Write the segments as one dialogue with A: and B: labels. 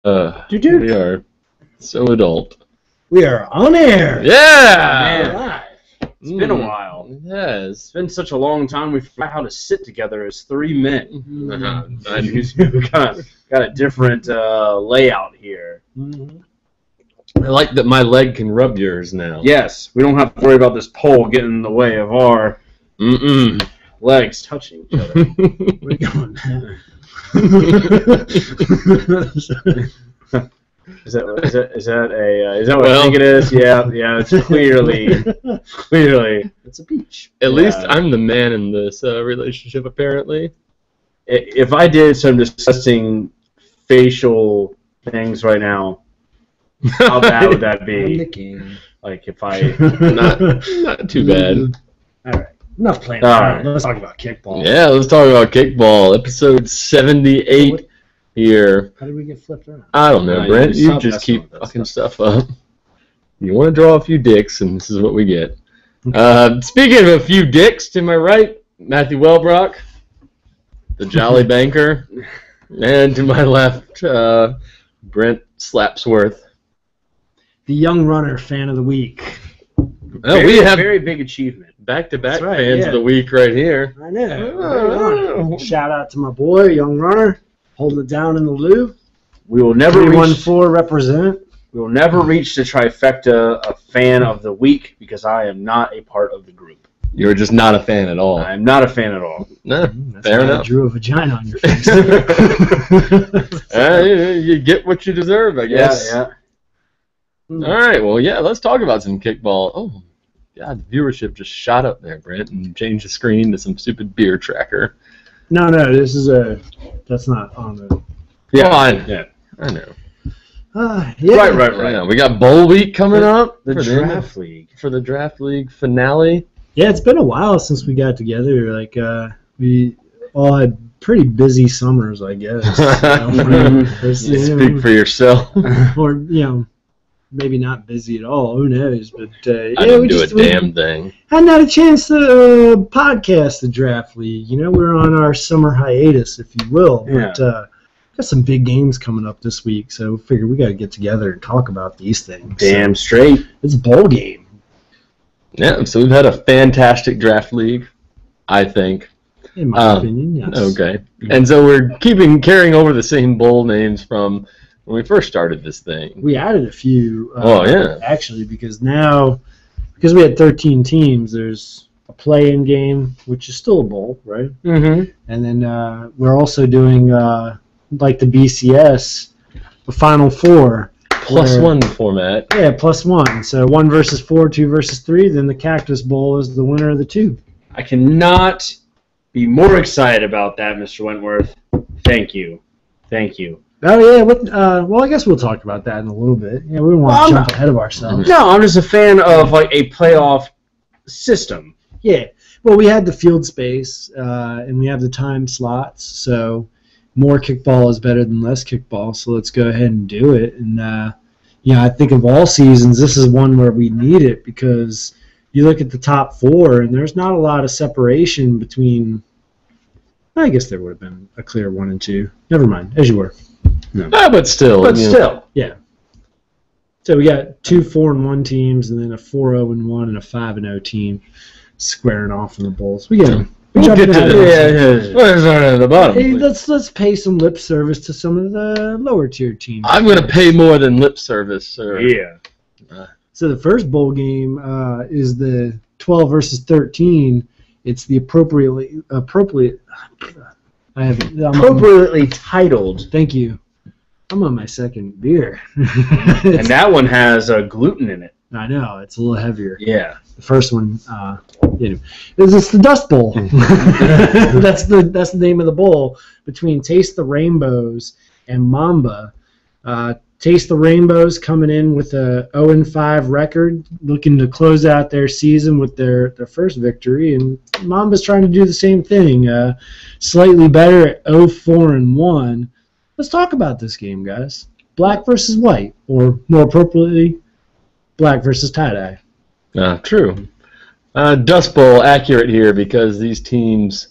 A: We are so adult.
B: We are on air.
A: Yeah!
B: Live.
C: It's been a while.
A: Yes.
C: It's been such a long time. We forgot how to sit together as three men.
A: I
C: got a different layout here.
A: like that my leg can rub yours now.
C: Yes, we don't have to worry about this pole getting in the way of our legs touching each other.
B: Where are you going?
C: Is that what I think it is? Yeah, it's clearly.
B: It's a beach.
A: At least I'm the man in this relationship, apparently.
C: If I did some disgusting facial things right now, how bad would that
B: I'm
C: be?
B: the king.
C: Like if I
A: Not too bad.
B: All right. Enough playing.
C: All
B: All
C: right.
B: right. Let's talk about kickball.
A: Yeah, let's talk about kickball. Episode 78 here.
B: How did we get flipped around?
A: I don't know,
C: No,
A: Brent.
C: you
A: You just
C: messing
A: keep
C: with that
A: fucking stuff up. You want to draw a few dicks, and this is what we get. Speaking of a few dicks, to my right, Matthew Wellbrock, the Jolly Banker, and to my left, Brent Slapsworth.
B: The Young Runner Fan of the Week.
A: Oh, we have
C: very big achievement.
A: back-to-back
B: That's right,
A: fans
B: yeah.
A: of the week right here.
B: I know.
A: Oh.
B: Right. Shout out to my boy, Young Runner, holding it down in the Lou.
C: We will never reach.
B: 314 represent.
C: We will never reach the trifecta of fan of the week because I am not a part of the group.
A: You're just not a fan at all.
C: I am not a fan at all.
A: No,
B: That's
A: fair
B: why I
A: enough.
B: drew a vagina on your face.
A: You get what you deserve, I guess.
C: Yeah.
A: All right, well, yeah, let's talk about some kickball. Oh, God, the viewership just shot up there, Brent, and changed the screen to some stupid beer tracker.
B: No, this is that's not on the...
A: Yeah, I know.
B: Yeah.
C: Right.
A: Yeah, we got bowl week coming up
C: The
A: for
C: draft league.
A: for the draft league finale.
B: Yeah, it's been a while since we got together. Like, we all had pretty busy summers, I guess.
A: You speak for yourself.
B: Or, maybe not busy at all. Who knows? But
A: I didn't do a damn thing.
B: Hadn't had a chance to podcast the draft league. We're on our summer hiatus, if you will.
C: Yeah.
B: But got some big games coming up this week, so figure we got to get together and talk about these things.
C: Damn straight.
B: It's a bowl game.
A: Yeah, so we've had a fantastic draft league, I think.
B: In my opinion, yes.
A: Okay. And so we're carrying over the same bowl names from when we first started this thing.
B: We added a few. Actually, because we had 13 teams, there's a play-in game, which is still a bowl, right?
C: Mm-hmm.
B: And then we're also doing, like the BCS, the Final Four.
A: Plus one format.
B: Yeah, plus one. So 1 versus 4, 2 versus 3. Then the Cactus Bowl is the winner of the two.
C: I cannot be more excited about that, Mr. Wentworth. Thank you.
B: Oh yeah. Well, I guess we'll talk about that in a little bit. Yeah, we don't want to jump ahead of ourselves.
C: No, I'm just a fan of like a playoff system.
B: Yeah. Well, we had the field space, and we have the time slots. So more kickball is better than less kickball. So let's go ahead and do it. And I think of all seasons, this is one where we need it because you look at the top 4, and there's not a lot of separation between. I guess there would have been a clear 1 and 2. Never mind, as you were.
C: No.
A: But still.
B: Yeah. So we got 2 4-1 teams, and then a 4-0-1 and a 5-0 team squaring off in the bowls. We get them.
A: We'll get to that. Let's start at the bottom.
B: Hey, let's pay some lip service to some of the lower tier teams.
A: I'm going to pay more than lip service, sir.
C: Yeah.
B: So the first bowl game is the 12 versus 13. It's the appropriately
C: titled.
B: Thank you. I'm on my second beer.
C: And that one has gluten in it.
B: I know, it's a little heavier.
C: Yeah.
B: The first one, it's the Dust Bowl. That's the name of the bowl between Taste the Rainbows and Mamba. Taste the Rainbows coming in with a 0-5 record, looking to close out their season with their first victory, and Mamba's trying to do the same thing, slightly better at 0-4-1. Let's talk about this game, guys. Black versus white, or more appropriately, black versus tie-dye.
A: True. Dust Bowl accurate here because these teams,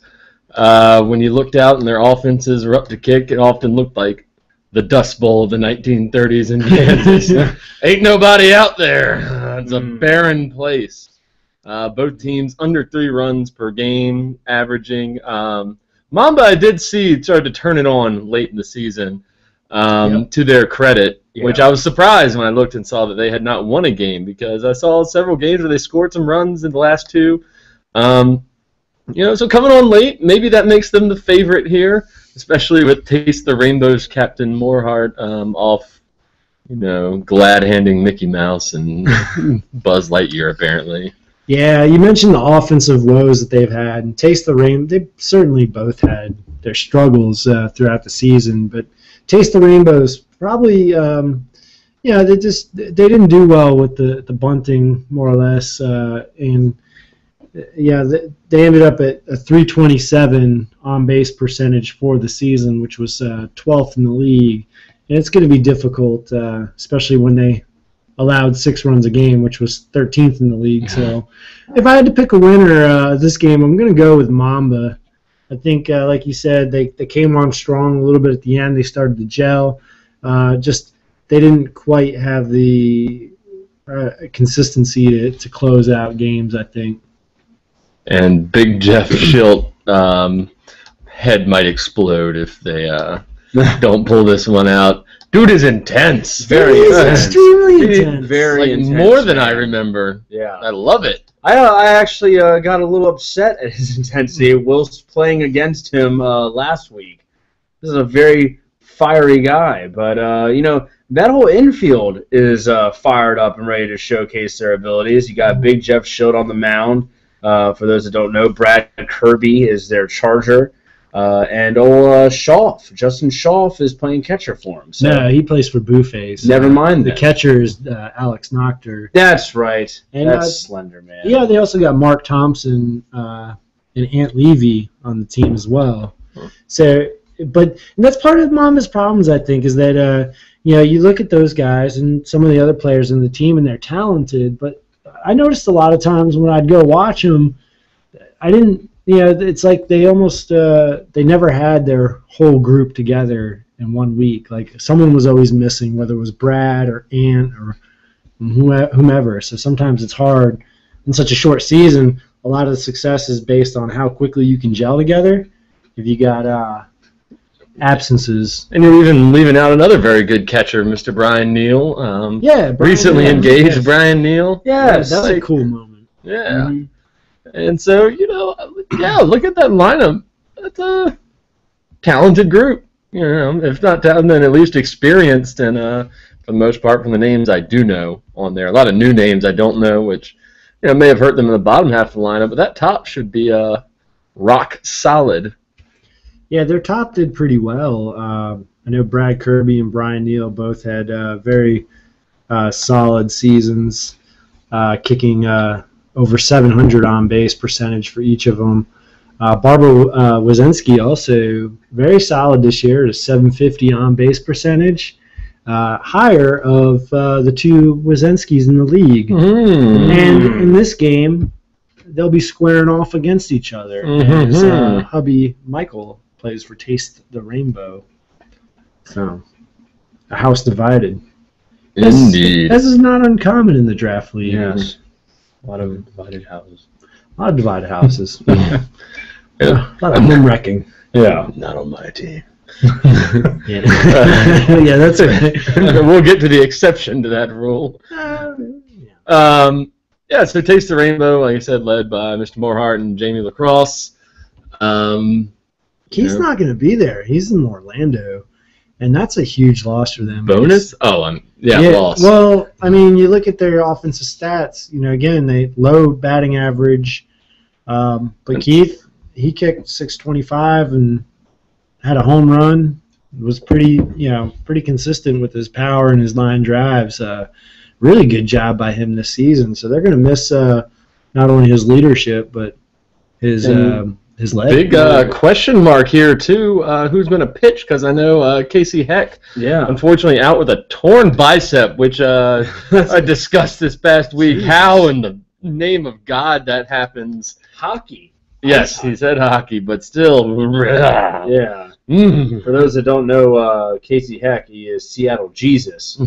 A: when you looked out and their offenses were up to kick, it often looked like the Dust Bowl of the 1930s in Kansas. Ain't nobody out there. It's a barren place. Both teams under 3 runs per game, averaging. Mamba, I did see, started to turn it on late in the season, to their credit, which I was surprised when I looked and saw that they had not won a game, because I saw several games where they scored some runs in the last 2. So coming on late, maybe that makes them the favorite here, especially with Taste the Rainbow's Captain Moorhart off, glad-handing Mickey Mouse and Buzz Lightyear, apparently.
B: Yeah, you mentioned the offensive woes that they've had, and Taste the Rainbow, they certainly both had their struggles throughout the season, but Taste the Rainbow's probably, they didn't do well with the bunting, more or less, and they ended up at a 327 on-base percentage for the season, which was 12th in the league, and it's going to be difficult, especially when they allowed 6 runs a game, which was 13th in the league. So if I had to pick a winner this game, I'm going to go with Mamba. I think, like you said, they came on strong a little bit at the end. They started to gel. They didn't quite have the consistency to close out games, I think.
A: And Big Jeff Schilt head might explode if they don't pull this one out. Dude is intense.
C: Very intense.
B: Extremely intense.
C: Very intense.
A: More than I remember.
C: Yeah.
A: I love it.
C: I actually got a little upset at his intensity whilst playing against him last week. This is a very fiery guy, but that whole infield is fired up and ready to showcase their abilities. You got Big Jeff Schilt on the mound. For those that don't know, Brad Kirby is their charger. And Schauf, Justin Schauf, is playing catcher for him. So.
B: No, he plays for Blueface.
C: Never mind
B: the
C: that.
B: catcher is Alex Nocter.
C: That's right.
B: And,
C: that's slender, man.
B: Yeah, they also got Mark Thompson and Ant Levy on the team as well. So, and that's part of Mamba's problems, I think, is that you look at those guys and some of the other players in the team, and they're talented. But I noticed a lot of times when I'd go watch them, I didn't. It's like they almost they never had their whole group together in 1 week. Like someone was always missing, whether it was Brad or Ant or whomever. So sometimes it's hard in such a short season. A lot of the success is based on how quickly you can gel together. If you got absences,
A: and you're even leaving out another very good catcher, Mr. Brian Neal.
B: Brian
A: recently
B: Neal,
A: engaged
B: yes.
A: Brian Neal.
B: Yes, that's a cool moment.
A: Yeah.
B: Mm-hmm.
A: And so, look at that lineup. That's a talented group. If not talented, then at least experienced, and for the most part, from the names I do know on there. A lot of new names I don't know, which may have hurt them in the bottom half of the lineup, but that top should be rock solid.
B: Yeah, their top did pretty well. I know Brad Kirby and Brian Neal both had very solid seasons, kicking over 700 on-base percentage for each of them. Barbara Wazinski also very solid this year, at a 750 on-base percentage, higher of the 2 Wazinskis in the league. And in this game, they'll be squaring off against each other. As hubby Michael plays for Taste the Rainbow. So, a house divided.
A: Indeed.
B: This is not uncommon in the draft league.
C: Yes. A lot of divided houses.
B: A lot of divided houses.
A: Yeah.
B: A lot of home wrecking.
C: Yeah.
A: Not on my team.
B: Yeah, that's right.
A: We'll get to the exception to that rule. So Taste the Rainbow, like I said, led by Mr. Moorhart and Jamie Lacrosse.
B: He's not going to be there. He's in Orlando, and that's a huge loss for them.
A: Bonus? Loss.
B: Well, I mean, you look at their offensive stats. Again, they low batting average. But Keith, he kicked 625 and had a home run. Was pretty consistent with his power and his line drives. Really good job by him this season. So they're going to miss not only his leadership but his leg.
A: Big question mark here too. Who's going to pitch? Because I know Casey Heck, unfortunately out with a torn bicep, which I discussed this past week. Jeez. How in the name of God that happens?
C: Hockey.
A: Yes, he said hockey, but still.
C: Yeah. For those that don't know, Casey Heck, he is Seattle Jesus.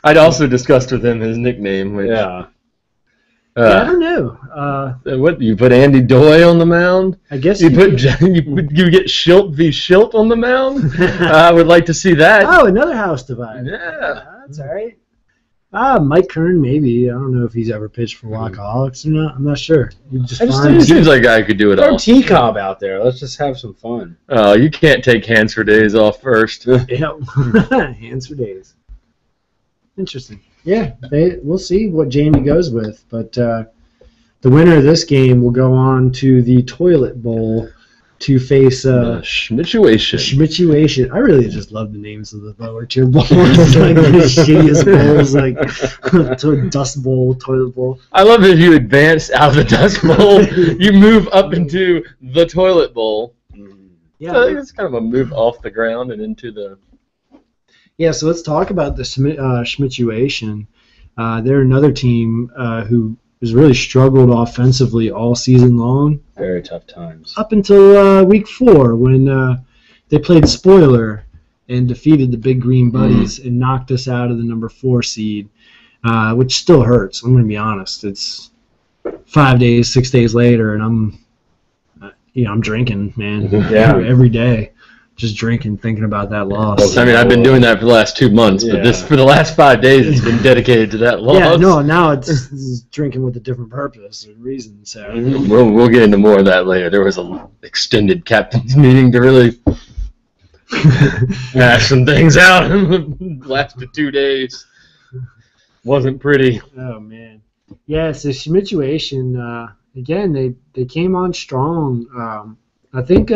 A: I'd also discussed with him his nickname. Which,
B: I don't know.
A: What you put Andy Doy on the mound?
B: I guess
A: you get Schilt v. Schilt on the mound. I would like to see that.
B: Oh, another house divided.
A: Yeah,
B: that's all right. Mike Kern, maybe. I don't know if he's ever pitched for Walkaholics or not. I'm not sure.
A: It seems like a guy could do it all.
C: Throw T-Cobb out there. Let's just have some fun.
A: Oh, you can't take hands for days off first.
B: Yeah, hands for days. Interesting. Yeah, we'll see what Jamie goes with. But the winner of this game will go on to the Toilet Bowl to face Schmituation. I really just love the names of the lower tier bowls. Like the shittiest bowls, like Dust Bowl, Toilet Bowl.
A: I love that you advance out of the Dust Bowl. You move up into the Toilet Bowl.
B: Yeah,
A: so I think it's kind of a move off the ground and into the.
B: Yeah, so let's talk about the Schmituation. They're another team who has really struggled offensively all season long.
C: Very tough times.
B: Up until week 4 when they played spoiler and defeated the Big Green Buddies and knocked us out of the number 4 seed, which still hurts. I'm going to be honest. It's 5 days, 6 days later, and I'm drinking, man.
C: Yeah.
B: Every day. Just drinking, thinking about that loss.
A: I mean, I've been doing that for the last 2 months, but for the last 5 days, it's been dedicated to that loss.
B: Yeah, no, now it's drinking with a different purpose or reason. So
A: we'll get into more of that later. There was an extended captain's meeting to really hash some things out. Lasted 2 days. Wasn't pretty.
B: Oh man, yeah. So Schmituation, again, they came on strong. I think.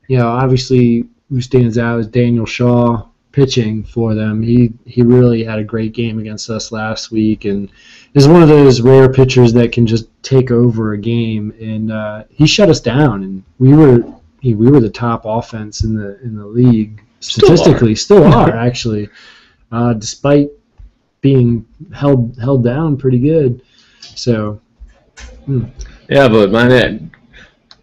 B: Obviously, who stands out is Daniel Shaw pitching for them. He really had a great game against us last week, and is one of those rare pitchers that can just take over a game. And he shut us down, and we were the top offense in the league statistically. Still are actually, despite being held down pretty good. So.
A: Yeah, but my man,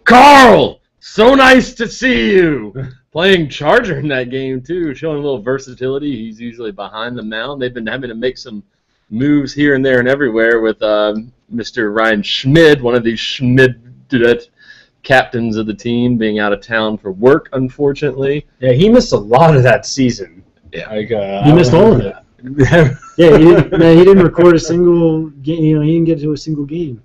A: Carl. So nice to see you. Playing Charger in that game, too, showing a little versatility. He's usually behind the mound. They've been having to make some moves here and there and everywhere with Mr. Ryan Schmid, one of these Schmid captains of the team, being out of town for work, unfortunately.
C: Yeah, he missed a lot of that season.
A: Yeah,
B: he missed all of it. Yeah, he didn't record a single game. He didn't get to a single game,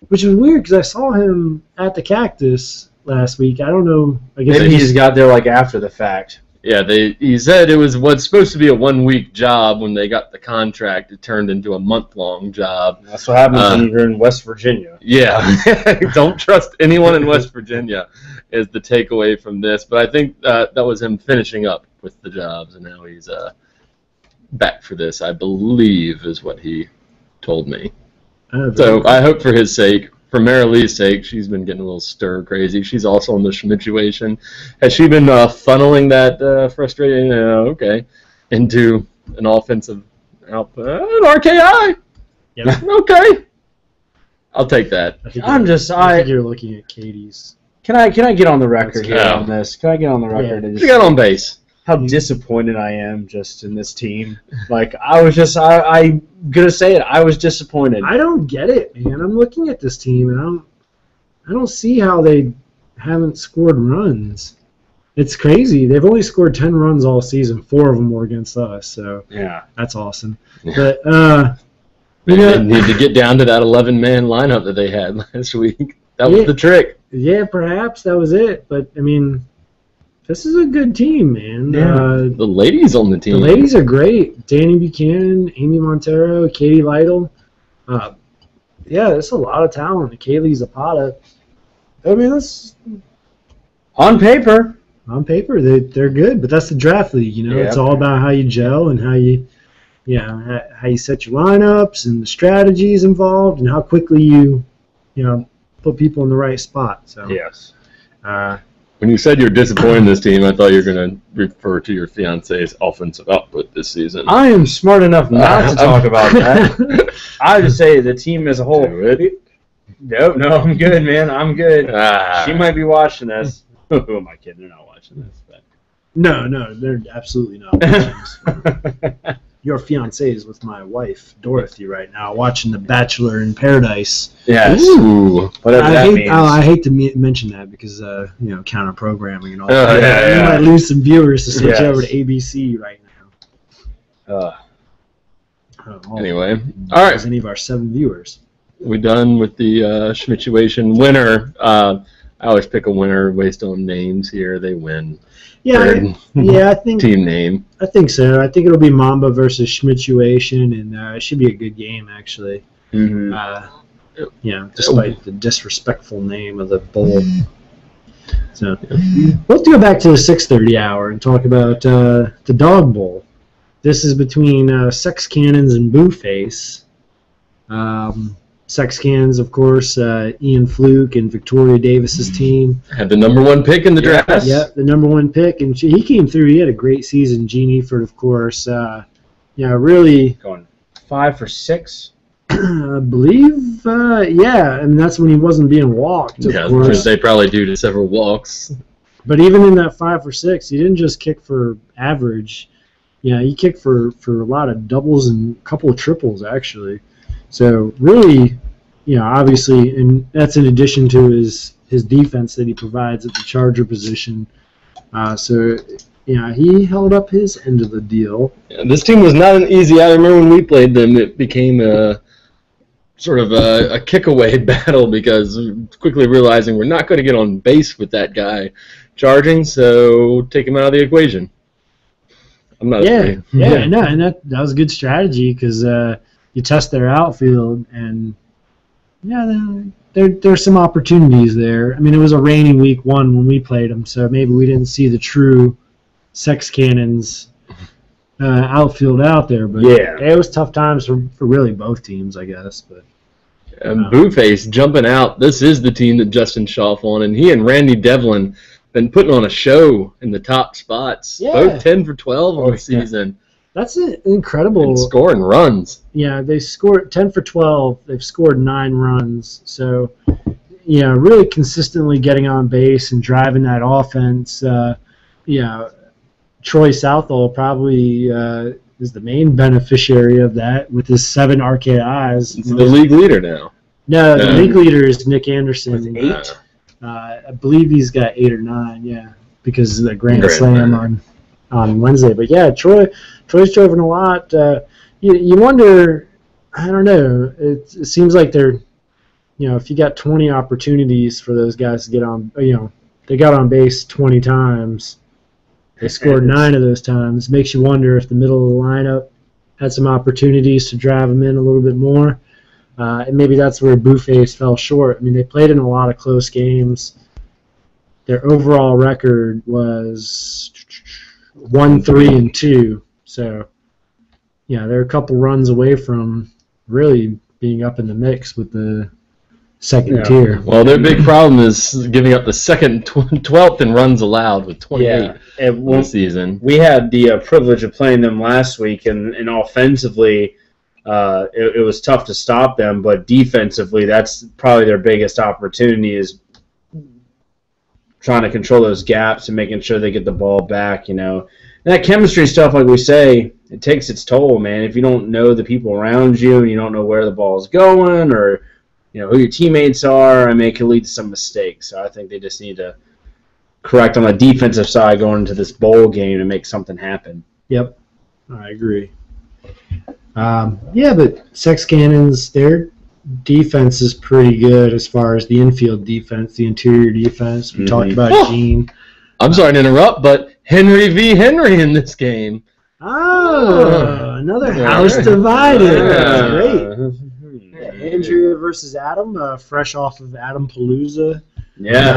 B: which was weird because I saw him at the Cactus last week. I don't know. I guess
C: maybe he just got there like after the fact.
A: Yeah, he said it was what's supposed to be a 1-week job. When they got the contract, it turned into a month-long job.
C: That's what happens when you're in West Virginia.
A: Yeah, don't trust anyone in West Virginia is the takeaway from this. But I think that was him finishing up with the jobs, and now he's back for this, I believe, is what he told me. So I hope for his sake. For Marilee's sake, she's been getting a little stir crazy. She's also in the Schmituation. Has she been funneling that frustrating, into an offensive output? An RKI?
B: Yeah.
A: Okay. I'll take that.
B: I think you're looking at Katie's.
C: Can I get on the record here on this? Can I get on the record?
A: She got on base.
C: How disappointed I am just in this team. Like, I'm going to say it, I was disappointed.
B: I don't get it, man. I'm looking at this team, and I don't see how they haven't scored runs. It's crazy. They've only scored 10 runs all season. 4 of them were against us, so that's awesome. But
A: they need to get down to that 11-man lineup that they had last week. That was the trick.
B: Yeah, perhaps that was it. But, I mean, this is a good team, man.
A: Yeah. The ladies on the team.
B: The ladies are great. Danny Buchanan, Amy Montero, Katie Lytle. There's a lot of talent. Kaylee Zapata. I mean, that's
C: on paper.
B: On paper, they're good, but that's the draft league. It's all about how you gel and how you set your lineups and the strategies involved and how quickly you put people in the right spot. So
C: yes.
A: When you said you're disappointed in this team, I thought you were going to refer to your fiance's offensive output this season.
C: I am smart enough not to talk about that. I would say the team as a whole. No, I'm good, man. I'm good. She might be watching this. Who am I kidding? They're not watching this. But.
B: No, they're absolutely not watching this. Your fiancé is with my wife, Dorothy, right now, watching The Bachelor in Paradise.
C: Yes.
A: Ooh.
C: Whatever that means.
B: I hate to mention that because, counter programming and all
A: Oh,
B: that.
A: yeah,
B: You
A: yeah.
B: might lose some viewers to switch
C: Yes.
B: over to ABC right now.
A: Anyway, all right.
B: As any of our 7 viewers.
A: We done with the Schmituation winner. I always pick a winner based on names here. They win.
B: Yeah, I think
A: Team name.
B: I think so. I think it'll be Mamba versus Schmituation, and it should be a good game, actually.
C: Mm-hmm.
B: Despite the disrespectful name of the bowl. So let's go back to the 6:30 hour and talk about the Dog Bowl. This is between Sex Cannons and Booface. Sex Cannons, of course, Ian Fluke and Victoria Davis's team.
A: Had the #1 pick in the draft.
B: Yeah, the #1 pick, and he came through. He had a great season. Gene Eford, of course. Really.
C: Going 5 for 6.
B: I believe, and that's when he wasn't being walked, of course.
A: Which they probably do to several walks.
B: But even in that 5 for 6, he didn't just kick for average. He kicked for a lot of doubles and a couple of triples, actually. So really, obviously, and that's in addition to his defense that he provides at the Charger position. He held up his end of the deal.
A: Yeah, this team was not an easy. I remember when we played them, it became a sort of a kick-away battle because quickly realizing we're not going to get on base with that guy charging, so take him out of the equation. I'm not.
B: And that was a good strategy because you test their outfield, and there's some opportunities there. I mean, it was a rainy week 1 when we played them, so maybe we didn't see the true Sex Cannons outfield out there. But it was tough times for really both teams, I guess. But
A: Blueface jumping out. This is the team that Justin Schaff on, and he and Randy Devlin been putting on a show in the top spots.
B: Yeah.
A: Both 10 for 12 on the season.
B: That's incredible.
A: And scoring runs.
B: Yeah, they scored 10 for 12. They've scored 9 runs. So, really consistently getting on base and driving that offense. Troy Southall probably is the main beneficiary of that with his 7 RKIs.
A: He's the league leader now.
B: No, the league leader is Nick Anderson.
C: With 8?
B: I believe he's got 8 or 9, because of the Grand Slam on Wednesday. But Troy's driven a lot. You wonder, I don't know, it seems like they're, if you got 20 opportunities for those guys to get on, they got on base 20 times. They scored 9 of those times. Makes you wonder if the middle of the lineup had some opportunities to drive them in a little bit more. And maybe that's where Blueface fell short. I mean, they played in a lot of close games. Their overall record was 1-3-2. So, they're a couple runs away from really being up in the mix with the second tier.
A: Well, their big problem is giving up the second 12th in runs allowed with 28 this season.
C: We had the privilege of playing them last week, and offensively, it was tough to stop them, but defensively, that's probably their biggest opportunity is trying to control those gaps and making sure they get the ball back, And that chemistry stuff, like we say, it takes its toll, man. If you don't know the people around you and you don't know where the ball is going or, who your teammates are, it can lead to some mistakes. So I think they just need to correct on the defensive side going into this bowl game to make something happen.
B: Yep, I agree. But Sex Cannons, their defense is pretty good as far as the infield defense, the interior defense. We talked about Gene.
A: I'm sorry to interrupt, but Henry v. Henry in this game.
B: Oh, another house divided. Great. Andrea versus Adam, fresh off of Adam Palooza.
C: Yeah,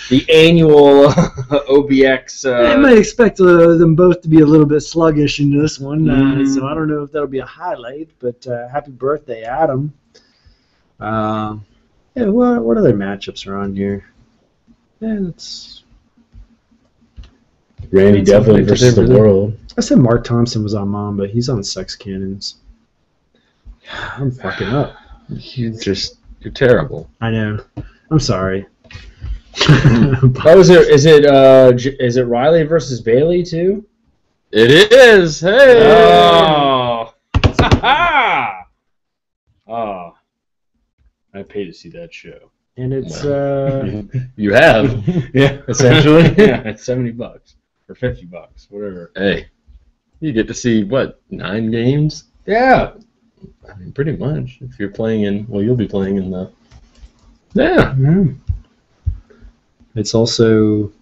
C: the annual OBX.
B: I might expect them both to be a little bit sluggish in this one, so I don't know if that'll be a highlight. But happy birthday, Adam! What other matchups are on here? It's
C: Randy Devlin versus the World.
B: I said Mark Thompson was on Mamba. He's on Sex Cannons. I'm fucking up.
A: You're terrible.
B: I know. I'm sorry.
C: Oh, is it Riley versus Bailey too?
A: It is. Hey.
C: Oh. Oh. I paid to see that show.
B: And it's
A: You have.
C: Yeah,
A: Essentially.
C: yeah, it's $70 or $50, whatever.
A: Hey, you get to see what, 9 games?
C: Yeah.
A: I mean, pretty much. If you're playing in, well, you'll be playing in the. Yeah.
B: it's also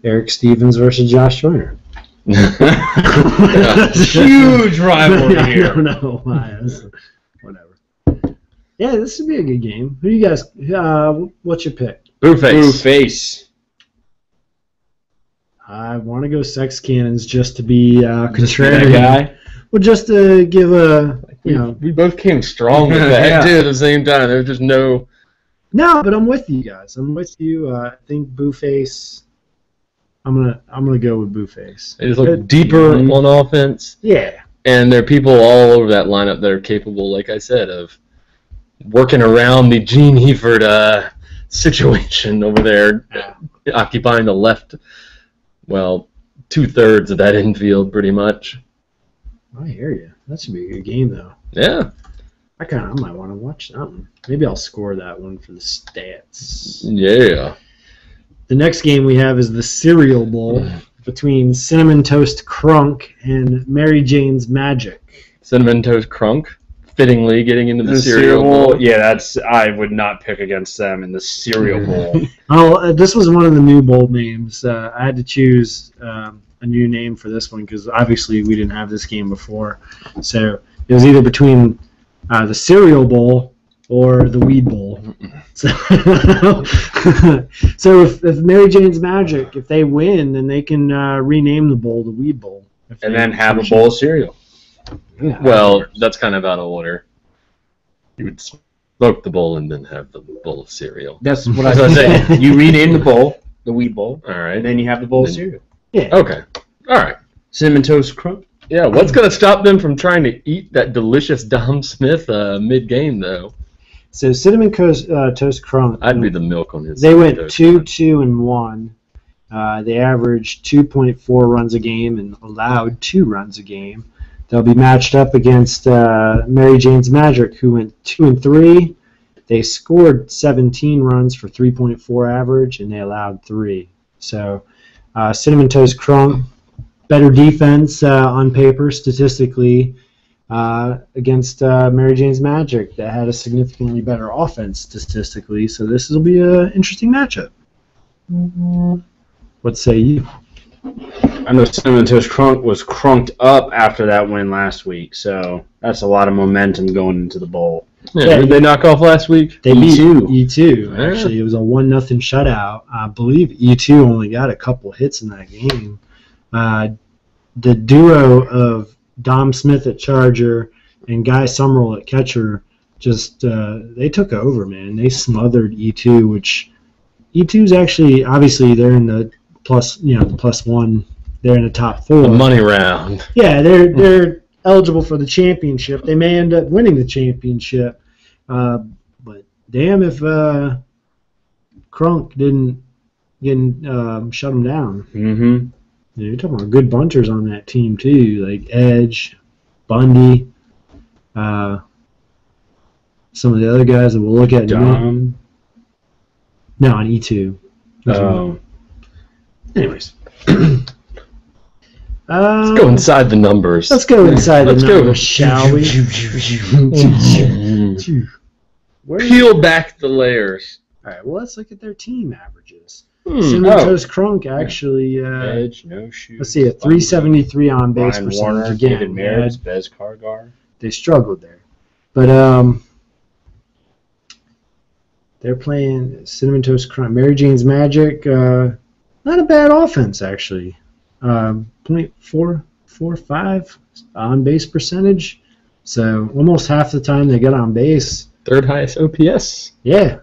B: Eric Stevens versus Josh Joyner.
C: Huge rivalry here.
B: I don't know why. Whatever. Yeah, this would be a good game. Who do you guys? What's your pick?
A: Blueface.
C: Face.
B: I want to go Sex Cannons just to be
C: That
B: contrarian.
C: guy.
B: Well, just to give a
A: We both came strong with that
C: Yeah.
A: too at the same time. There was just no.
B: No, but I'm with you guys. I'm with you. I think Blueface. I'm gonna go with Blueface.
A: They just look deeper on offense,
B: Yeah.
A: and there are people all over that lineup that are capable, like I said, of working around the Gene Heford situation over there, occupying the left, well, 2/3 of that infield, pretty much.
B: I hear you. That should be a good game, though.
A: Yeah.
B: I might want to watch that one. Maybe I'll score that one for the stats.
A: Yeah.
B: The next game we have is the Cereal Bowl between Cinnamon Toast Crunk and Mary Jane's Magic.
A: Cinnamon Toast Crunk, fittingly getting into the cereal bowl.
C: Yeah, I would not pick against them in the cereal bowl.
B: Oh, this was one of the new bowl names. I had to choose a new name for this one because obviously we didn't have this game before. So it was either between the Cereal Bowl or the Weed Bowl. So, so if Mary Jane's Magic, if they win, then they can rename the bowl the Weed Bowl.
C: And then have a bowl of cereal.
B: Yeah.
A: Well, that's kind of out of order. You would smoke the bowl and then have the bowl of cereal.
C: That's what I was saying. You rename the bowl, the Weed Bowl,
A: All right.
C: and then you have the bowl of cereal.
B: Yeah.
A: Okay. All right.
C: Cinnamon Toast Crunch.
A: Yeah, what's going to stop them from trying to eat that delicious Dom Smith mid-game, though?
B: So Cinnamon Toast Crunk.
A: I'd be the milk on his.
B: They went
A: toast.
B: 2-2-1. They averaged 2.4 runs a game and allowed 2 runs a game. They'll be matched up against Mary Jane's Magic, who went 2-3. They scored 17 runs for 3.4 average, and they allowed 3. So Cinnamon Toast Crunk, better defense on paper statistically against Mary Jane's Magic that had a significantly better offense statistically. So this will be an interesting matchup. What say you?
C: I know Cinnamon Toast Crunk was crunked up after that win last week, so that's a lot of momentum going into the bowl.
A: Yeah, did they knock off last week?
B: They beat
C: E2.
B: E2.
A: Yeah.
B: Actually, it was a 1-0 shutout. I believe E2 only got a couple hits in that game. The duo of Dom Smith at Charger and Guy Summerall at catcher just they took over, man. They smothered E2, which E2's actually obviously they're in the +1. They're in the top 4.
A: The money round.
B: Yeah, they're eligible for the championship. They may end up winning the championship, but damn if Crunk didn't shut them down.
C: Mm-hmm.
B: You're talking about good bunters on that team too, like Edge, Bundy, some of the other guys that we'll look at.
C: Dom.
B: No, on E2. Anyways.
A: Let's go inside the numbers.
B: Let's go inside
A: Let's
B: the
A: go.
B: numbers, shall we?
A: Peel back the layers.
B: All right, well, let's look at their team averages.
A: Hmm.
B: Cinnamon Toast Crunk actually,
C: Edge, no shoes.
B: let's see, a 373 on base
C: Ryan
B: percentage
C: Warner,
B: again.
C: David Maris, Bez Cargar.
B: They struggled there. But they're playing Cinnamon Toast Crunk. Mary Jane's Magic, not a bad offense, actually. 0.445 on base percentage. So almost half the time they get on base.
A: Third highest OPS.
B: Yeah.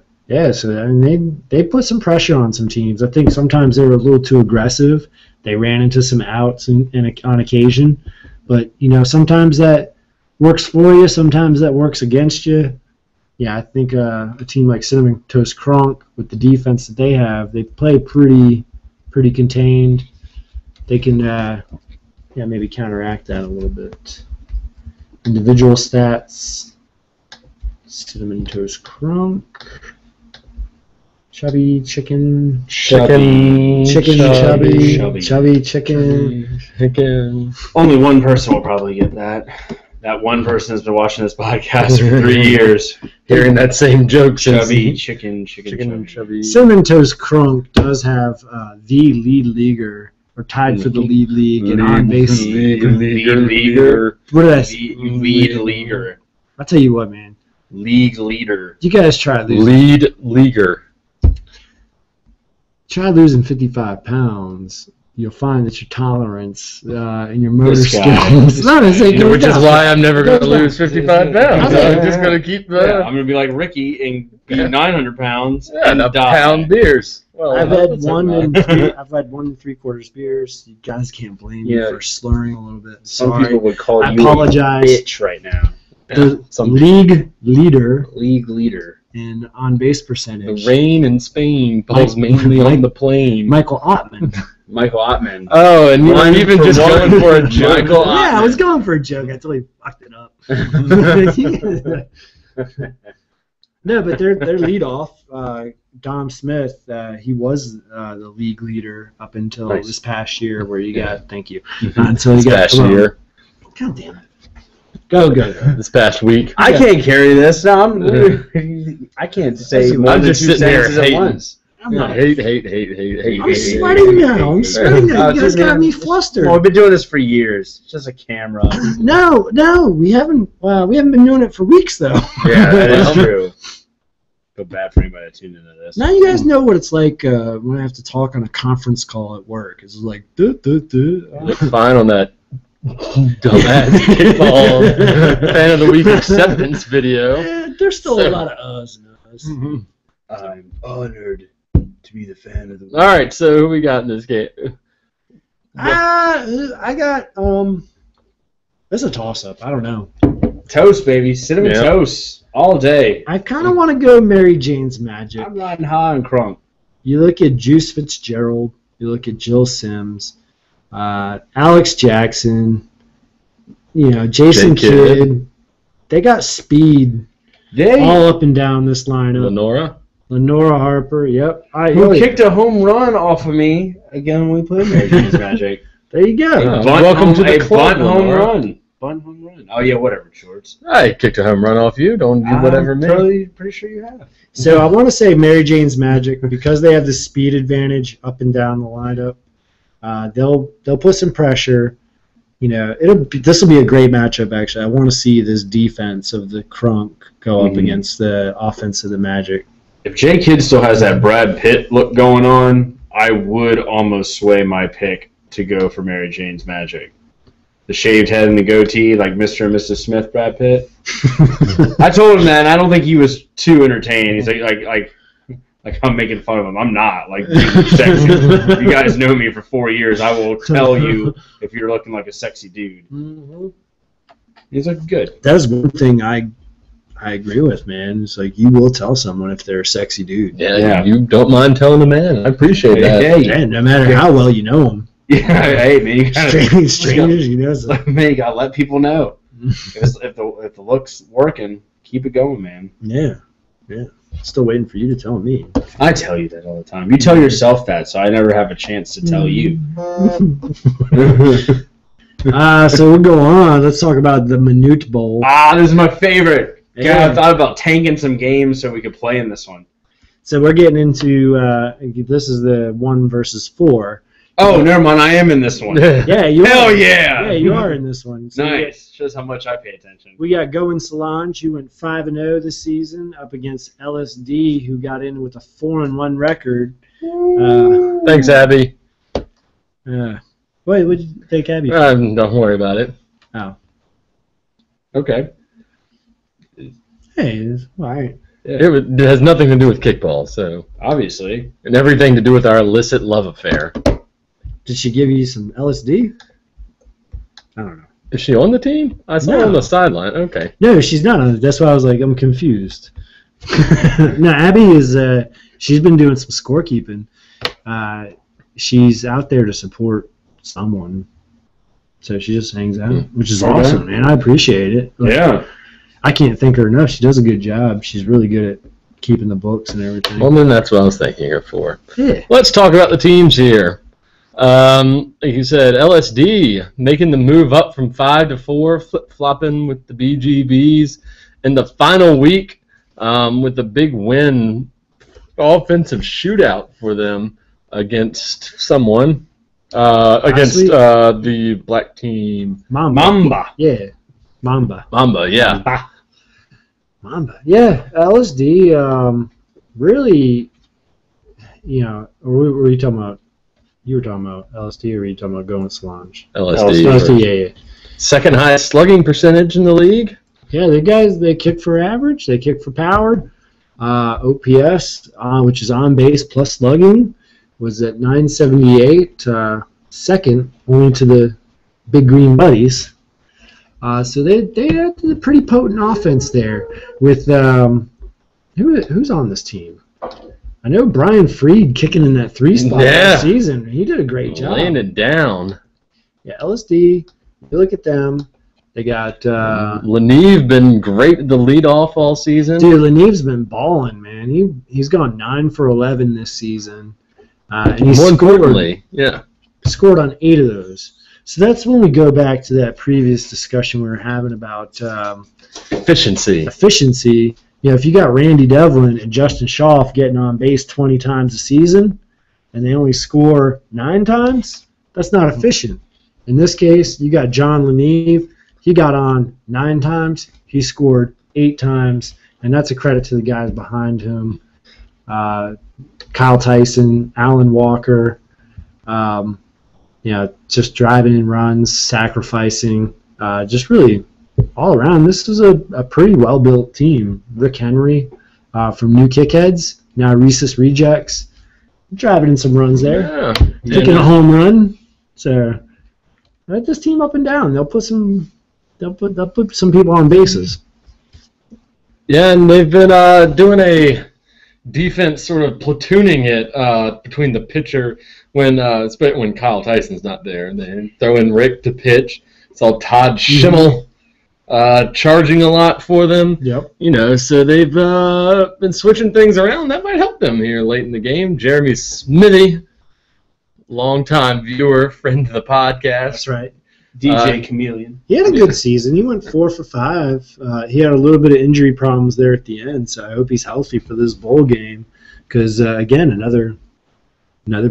B: So I mean, they put some pressure on some teams. I think sometimes they were a little too aggressive. They ran into some outs on occasion. But, sometimes that works for you. Sometimes that works against you. yeah, I think a team like Cinnamon Toast Crunk, with the defense that they have, they play pretty contained. They can maybe counteract that a little bit. Individual stats. Cinnamon Toast Crunk. Chubby chicken. Chubby chicken.
C: Only one person will probably get that. That one person has been watching this podcast for 3 years.
A: Hearing that same joke.
C: Chubby chicken chubby.
B: Cinnamon Toast Crunk does have the lead leaguer, or tied for the lead league in on base.
C: Leaguer.
B: What did I say?
C: Lead leaguer.
B: I'll tell you what, man.
C: League leader.
B: You guys try losing.
A: Lead leaguer.
B: Try losing 55 pounds. You'll find that your tolerance and your motor skills.
A: Which is why I'm never going to lose 55 pounds. I'm just going to keep the.
C: Yeah, I'm going to be like Ricky and be 900 pounds.
A: And a pound beers.
B: Well, I've had 1 3/4 beers. You guys can't blame me for slurring a little bit.
C: Some
B: Sorry.
C: people would call
B: I
C: you
B: apologize.
C: a bitch right now.
B: The league leader in on-base percentage.
A: The rain in Spain falls mainly on the plain.
B: Michael Ottman.
A: Oh, and you're even just going for a joke.
B: Yeah, I was going for a joke. I totally fucked it up. No, but their leadoff, Dom Smith, he was the league leader up until this past year, where you got until you got
A: past year.
B: God damn it. Go.
A: This past week.
C: I can't carry this. No, I can't say more
A: I'm
C: than
A: just
C: 2
A: sitting there
C: sentences at
A: hating.
C: once.
B: I'm not.
A: Hate.
B: I'm sweating now. You guys got me flustered.
C: Well, we've been doing this for years. It's just a camera.
B: No, we haven't. We haven't been doing it for weeks though.
C: Yeah, that is true. Feel bad for anybody that tuned into this.
B: Now you guys know what it's like when I have to talk on a conference call at work. It's like,
A: Look fine on that dumbass kickball fan of the week acceptance video.
B: Yeah, there's still a lot of us and us.
A: Mm-hmm.
C: I'm honored to be the fan of the week.
A: All right, so who we got in this game?
B: I got It's a toss-up. I don't know.
C: Toast, baby. Cinnamon toast. All day.
B: I kind of want to go Mary Jane's Magic.
C: I'm riding high on Crunk.
B: You look at Juice Fitzgerald. You look at Jill Sims. Alex Jackson. Jason Kidd. They got speed all up and down this lineup. Lenora Harper. Yep.
C: Who kicked a home run off of me again when we played Mary Jane's Magic.
B: There you go.
A: Welcome to the club,
C: bunt home run. Bunt home run. Oh, yeah, whatever, Shorts.
A: I kicked a home run off you. Don't do whatever me.
C: I'm pretty sure you have.
B: So I want to say Mary Jane's Magic, because they have the speed advantage up and down the lineup. They'll put some pressure. This will be a great matchup, actually. I want to see this defense of the Crunk go up against the offense of the Magic.
C: If Jay Kidd still has that Brad Pitt look going on, I would almost sway my pick to go for Mary Jane's Magic. The shaved head and the goatee, like Mr. and Mrs. Smith, Brad Pitt. I told him that, and I don't think he was too entertained. He's like I'm making fun of him. I'm not. Like, sexy. You guys know me for 4 years. I will tell you if you're looking like a sexy dude. Mm-hmm. He's looking good.
B: That is one thing I agree with, man. It's like you will tell someone if they're a sexy dude.
A: Yeah. You don't mind telling a man. I appreciate that.
B: Yeah, no matter how well you know them.
C: Yeah, hey, man. You gotta,
B: strangers,
C: man, you gotta let people know. if the look's working, keep it going, man.
B: Yeah. Still waiting for you to tell me.
C: I tell you that all the time. You tell yourself that, so I never have a chance to tell you.
B: So we'll go on. Let's talk about the Minute Bowl.
C: This is my favorite. Yeah. I thought about tanking some games so we could play in this one.
B: So we're getting into this is the 1 versus 4.
C: Oh, never mind. I am in this one.
B: Yeah, you
C: Hell
B: are.
C: yeah!
B: Yeah, you are in this one. So
C: nice. Shows how much I pay attention.
B: We got Goin Solange, who went 5-0 this season, up against LSD, who got in with a 4-1 record.
A: Thanks, Abby.
B: Wait, what did you take Abby for?
A: Don't worry about it.
B: Oh.
C: Okay.
B: Hey, it's all right.
A: Yeah. It has nothing to do with kickball, so
C: obviously,
A: and everything to do with our illicit love affair.
B: Did she give you some LSD? I don't know.
A: Is she on the team? I saw her on the sideline. Okay.
B: No, she's not on it. That's why I was like, I'm confused. No, Abby is. She's been doing some scorekeeping. She's out there to support someone, so she just hangs out, which is awesome, man. I appreciate it.
C: Yeah.
B: I can't thank her enough. She does a good job. She's really good at keeping the books and everything.
A: Well, then that's what I was thanking her for.
B: Yeah.
A: Let's talk about the teams here. Like you said, LSD making the move up from 5 to 4, flip-flopping with the BGBs in the final week with a big win, offensive shootout for them against someone, against the black team.
B: Mamba. Yeah. Mamba.
A: Yeah.
B: Mamba. Yeah, LSD, really, were you talking about? You were talking about LSD, or were you talking about going with Solange?
A: LSD,
B: yeah.
A: Second highest slugging percentage in the league.
B: Yeah, the guys, they kick for average, they kick for power. OPS, which is on base plus slugging, was at 978, second, only to the Big Green Buddies. So they had a pretty potent offense there with who's on this team? I know Brian Freed kicking in that 3 spot last season. He did a great job.
A: Laying it down.
B: Yeah, LSD, you look at them. They got
A: Leneve been great at the leadoff all season.
B: Dude, Leneve's been balling, man. He's gone 9 for 11 this season. And he's
A: More importantly,
B: scored on 8 of those. So that's when we go back to that previous discussion we were having about
A: efficiency.
B: If you got Randy Devlin and Justin Schaff getting on base 20 times a season and they only score 9 times, that's not efficient. In this case, you got John Leneve. He got on 9 times. He scored 8 times, and that's a credit to the guys behind him. Kyle Tyson, Alan Walker, just driving in runs, sacrificing, just really all around. This was a pretty well-built team. Rick Henry from New Kickheads, now Rhesus Rejects, driving in some runs there, kicking a home run. So right, this team up and down. They'll put some people on bases.
A: Yeah, and they've been doing a defense sort of platooning it between the pitcher when Kyle Tyson's not there. They throw in Rick to pitch. It's all Todd Schimmel charging a lot for them.
B: Yep.
A: So they've been switching things around. That might help them here late in the game. Jeremy Smithy, longtime viewer, friend of the podcast.
B: That's right.
C: DJ Chameleon.
B: He had a good season. He went 4 for 5. He had a little bit of injury problems there at the end, so I hope he's healthy for this bowl game. Because again, another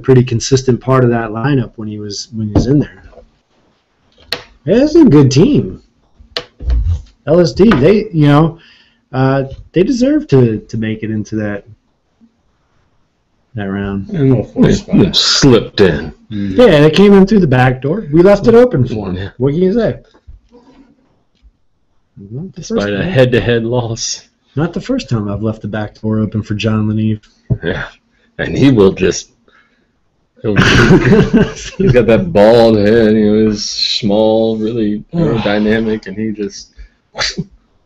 B: pretty consistent part of that lineup when he was in there. Yeah, it's a good team. LSD, they deserve to make it into that round.
A: And slipped in.
B: Yeah, they came in through the back door. We left it open for them. What can you say?
A: Despite a head-to-head loss.
B: Not the first time I've left the back door open for John Leneve.
A: Yeah, and he will just... He's got that bald head. He was small, really aerodynamic, and he just...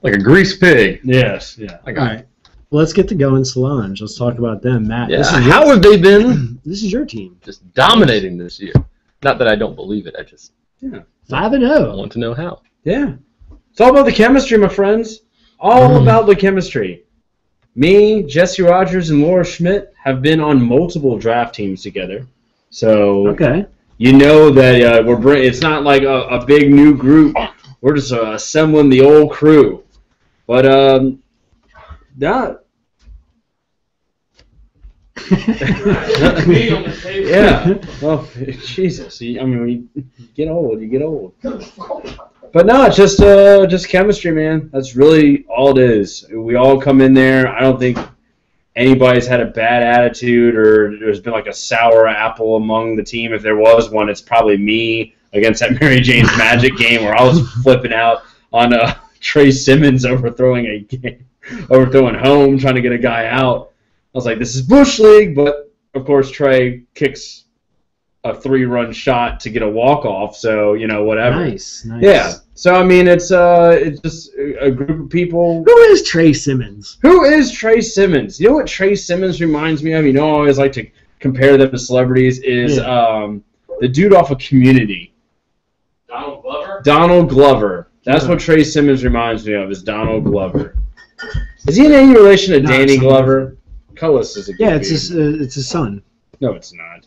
A: like a grease pig.
C: Yes, yeah.
B: All right. Well, let's get to going Solange. Let's talk about them. Matt,
A: how have they been?
B: This is your team.
A: Just dominating this year. Not that I don't believe it. I just
B: 5-0.
A: want to know how.
C: Yeah. It's all about the chemistry, my friends. All about the chemistry. Me, Jesse Rogers, and Laura Schmidt have been on multiple draft teams together. So you know that it's not like a big new group. We're just assembling the old crew. But yeah. Well, Jesus. I mean, when you get old, you get old. But no, it's just chemistry, man. That's really all it is. We all come in there. I don't think anybody's had a bad attitude or there's been like a sour apple among the team. If there was one, it's probably me against that Mary Jane's Magic game where I was flipping out on Trey Simmons overthrowing home, trying to get a guy out. I was like, this is Bush League, but of course Trey kicks a 3-run shot to get a walk-off, so, whatever.
B: Nice.
C: Yeah. So, I mean, it's just a group of people.
B: Who is Trey Simmons?
C: Who is Trey Simmons? You know what Trey Simmons reminds me of? I always like to compare them to celebrities, is the dude off of Community.
A: Donald Glover?
C: Donald Glover. That's what Trey Simmons reminds me of, is Donald Glover. Is he in any relation to Danny Glover? Cullis is a good
B: it's his son.
C: No, it's not.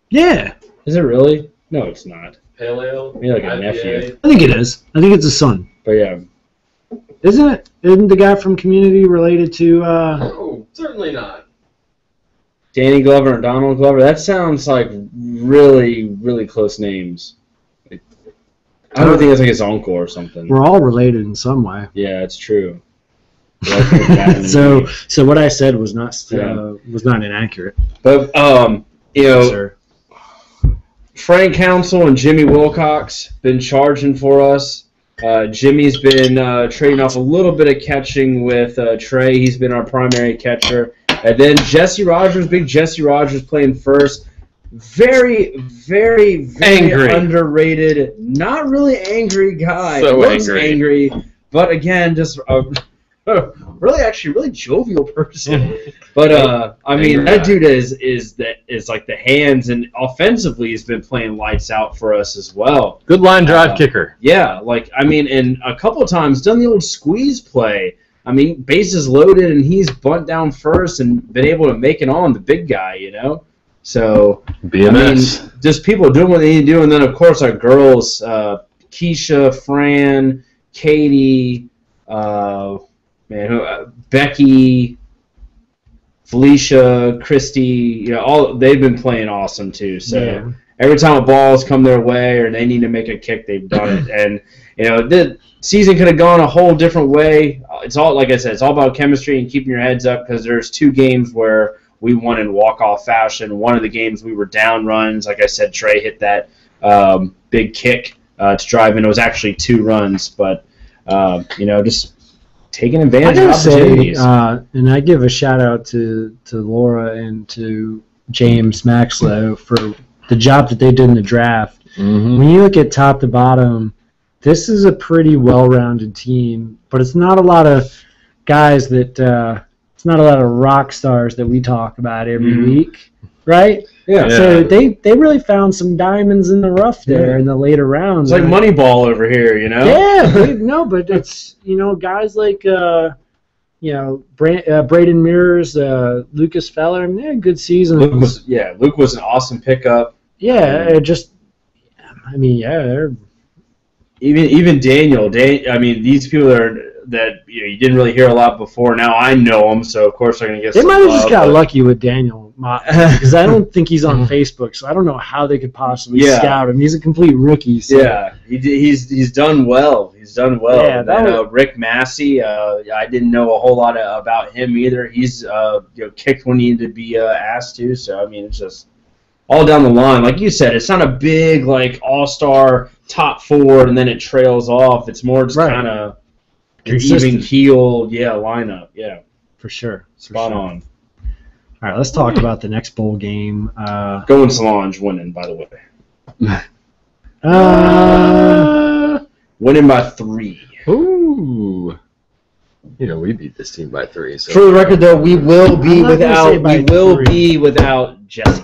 B: Yeah.
C: Is it really? No, it's not.
A: Paleo?
C: Maybe like a nephew.
B: I think it is. I think it's his son.
C: But yeah.
B: Isn't it? Isn't the guy from Community related to...
A: No, certainly not.
C: Danny Glover and Donald Glover? That sounds like really, really close names. I don't think it's like his uncle or something.
B: We're all related in some way.
C: Yeah, it's true.
B: So what I said was not inaccurate.
C: But
B: Sir.
C: Frank Council and Jimmy Wilcox been charging for us. Jimmy's been trading off a little bit of catching with Trey. He's been our primary catcher. And then Jesse Rogers, big Jesse Rogers playing first. Very, very, very
A: angry.
C: Underrated. Not really angry guy.
A: So
C: Looks
A: angry.
C: But again, just really jovial person. But I mean, that dude is like the hands, and offensively he's been playing lights out for us as well.
A: Good line drive kicker.
C: Yeah, and a couple of times done the old squeeze play. I mean, bases loaded, and he's bunt down first and been able to make it on the big guy, So,
A: BMS.
C: I mean, just people doing what they need to do. And then, of course, our girls, Keisha, Fran, Katie, Becky, Felicia, Christy, they've been playing awesome, too. So, every time a ball's come their way or they need to make a kick, they've done it. And, the season could have gone a whole different way. It's all, like I said, it's all about chemistry and keeping your heads up, because there's 2 games where we won in walk-off fashion. One of the games we were down runs. Like I said, Trey hit that big kick to drive in. It was actually 2 runs, but, just taking advantage of opportunities.
B: And I give a shout-out to Laura and to James Maxlow for the job that they did in the draft.
A: Mm-hmm.
B: When you look at top to bottom, this is a pretty well-rounded team, but it's not a lot of guys that it's not a lot of rock stars that we talk about every week, right?
C: Yeah.
B: So they really found some diamonds in the rough there in the later rounds.
C: It's like Moneyball over here,
B: Yeah, but it's guys like Braden Mears, Lucas Feller. They had good seasons.
C: Luke was an awesome pickup.
B: Yeah, they're.
C: Even Daniel. I mean, these people that you didn't really hear a lot before. Now I know them, so of course they're gonna get.
B: They might have just got lucky with Daniel, because I don't think he's on Facebook, so I don't know how they could possibly scout him. He's a complete rookie. So.
C: Yeah, he's done well. He's done well.
B: Yeah,
C: and Rick Massey. I didn't know a whole lot about him either. He's kicked when he needed to be asked to. So I mean, it's just all down the line. Like you said, it's not a big all-star top 4 and then it trails off. It's more just kind of your even keel, lineup. Yeah,
B: for sure.
C: Spot on.
B: All right, let's talk about the next bowl game.
C: Going Solange winning, by the way. Winning by 3.
A: Ooh. We beat this team by 3. So.
C: For the record, though, we will be without Jesse.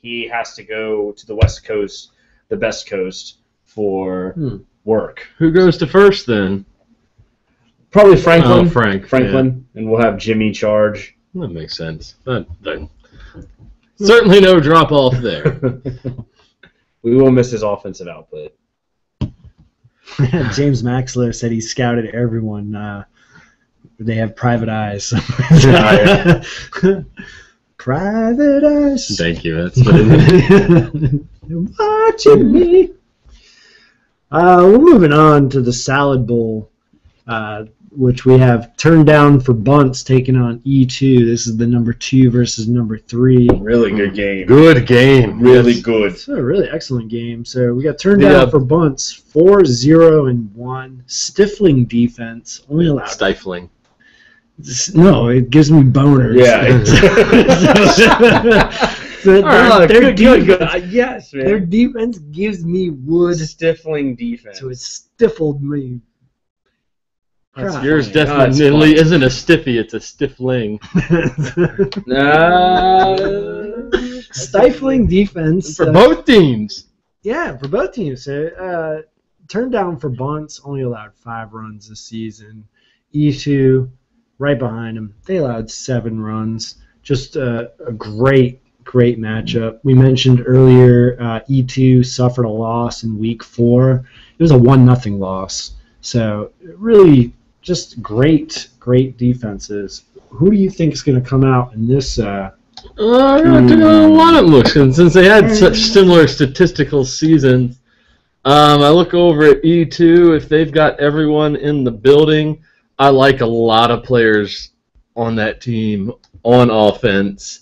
C: He has to go to the West Coast, the best coast, for work.
A: Who goes to first then?
C: Probably Franklin.
A: Oh, Franklin,
C: yeah. And we'll have Jimmy charge.
A: That makes sense. Certainly no drop off there.
C: We will miss his offensive output.
B: James Maxlow said he scouted everyone. They have private eyes. Private eyes.
A: Thank you. That's what it is.
B: Watching me. We're moving on to the Salad Bowl, which we have turned down for bunts, taking on E2. This is the number 2 versus number 3.
C: Really good game.
A: Good game.
C: Really good.
B: It's a really excellent game. So we got turned down for bunts, 4-0-1. Stifling defense. Only allowed.
A: Stifling.
B: No, it gives me boners.
C: Yeah.
B: Their
C: Yes, man.
B: Their defense gives me wood.
C: Stifling defense.
B: So it stifled me.
A: Yours definitely isn't a stiffy, it's a stiffling.
B: Stifling defense.
A: For both teams.
B: Yeah, for both teams. So, turned down for bunts, only allowed 5 runs this season. E2, right behind them, they allowed 7 runs. Just a great matchup. We mentioned earlier E2 suffered a loss in week 4. It was a 1-0 loss. So really just great defenses. Who do you think is going to come out in this? I
A: took a lot of looks, and since they had such similar statistical seasons, I look over at E2. If they've got everyone in the building, I like a lot of players on that team on offense.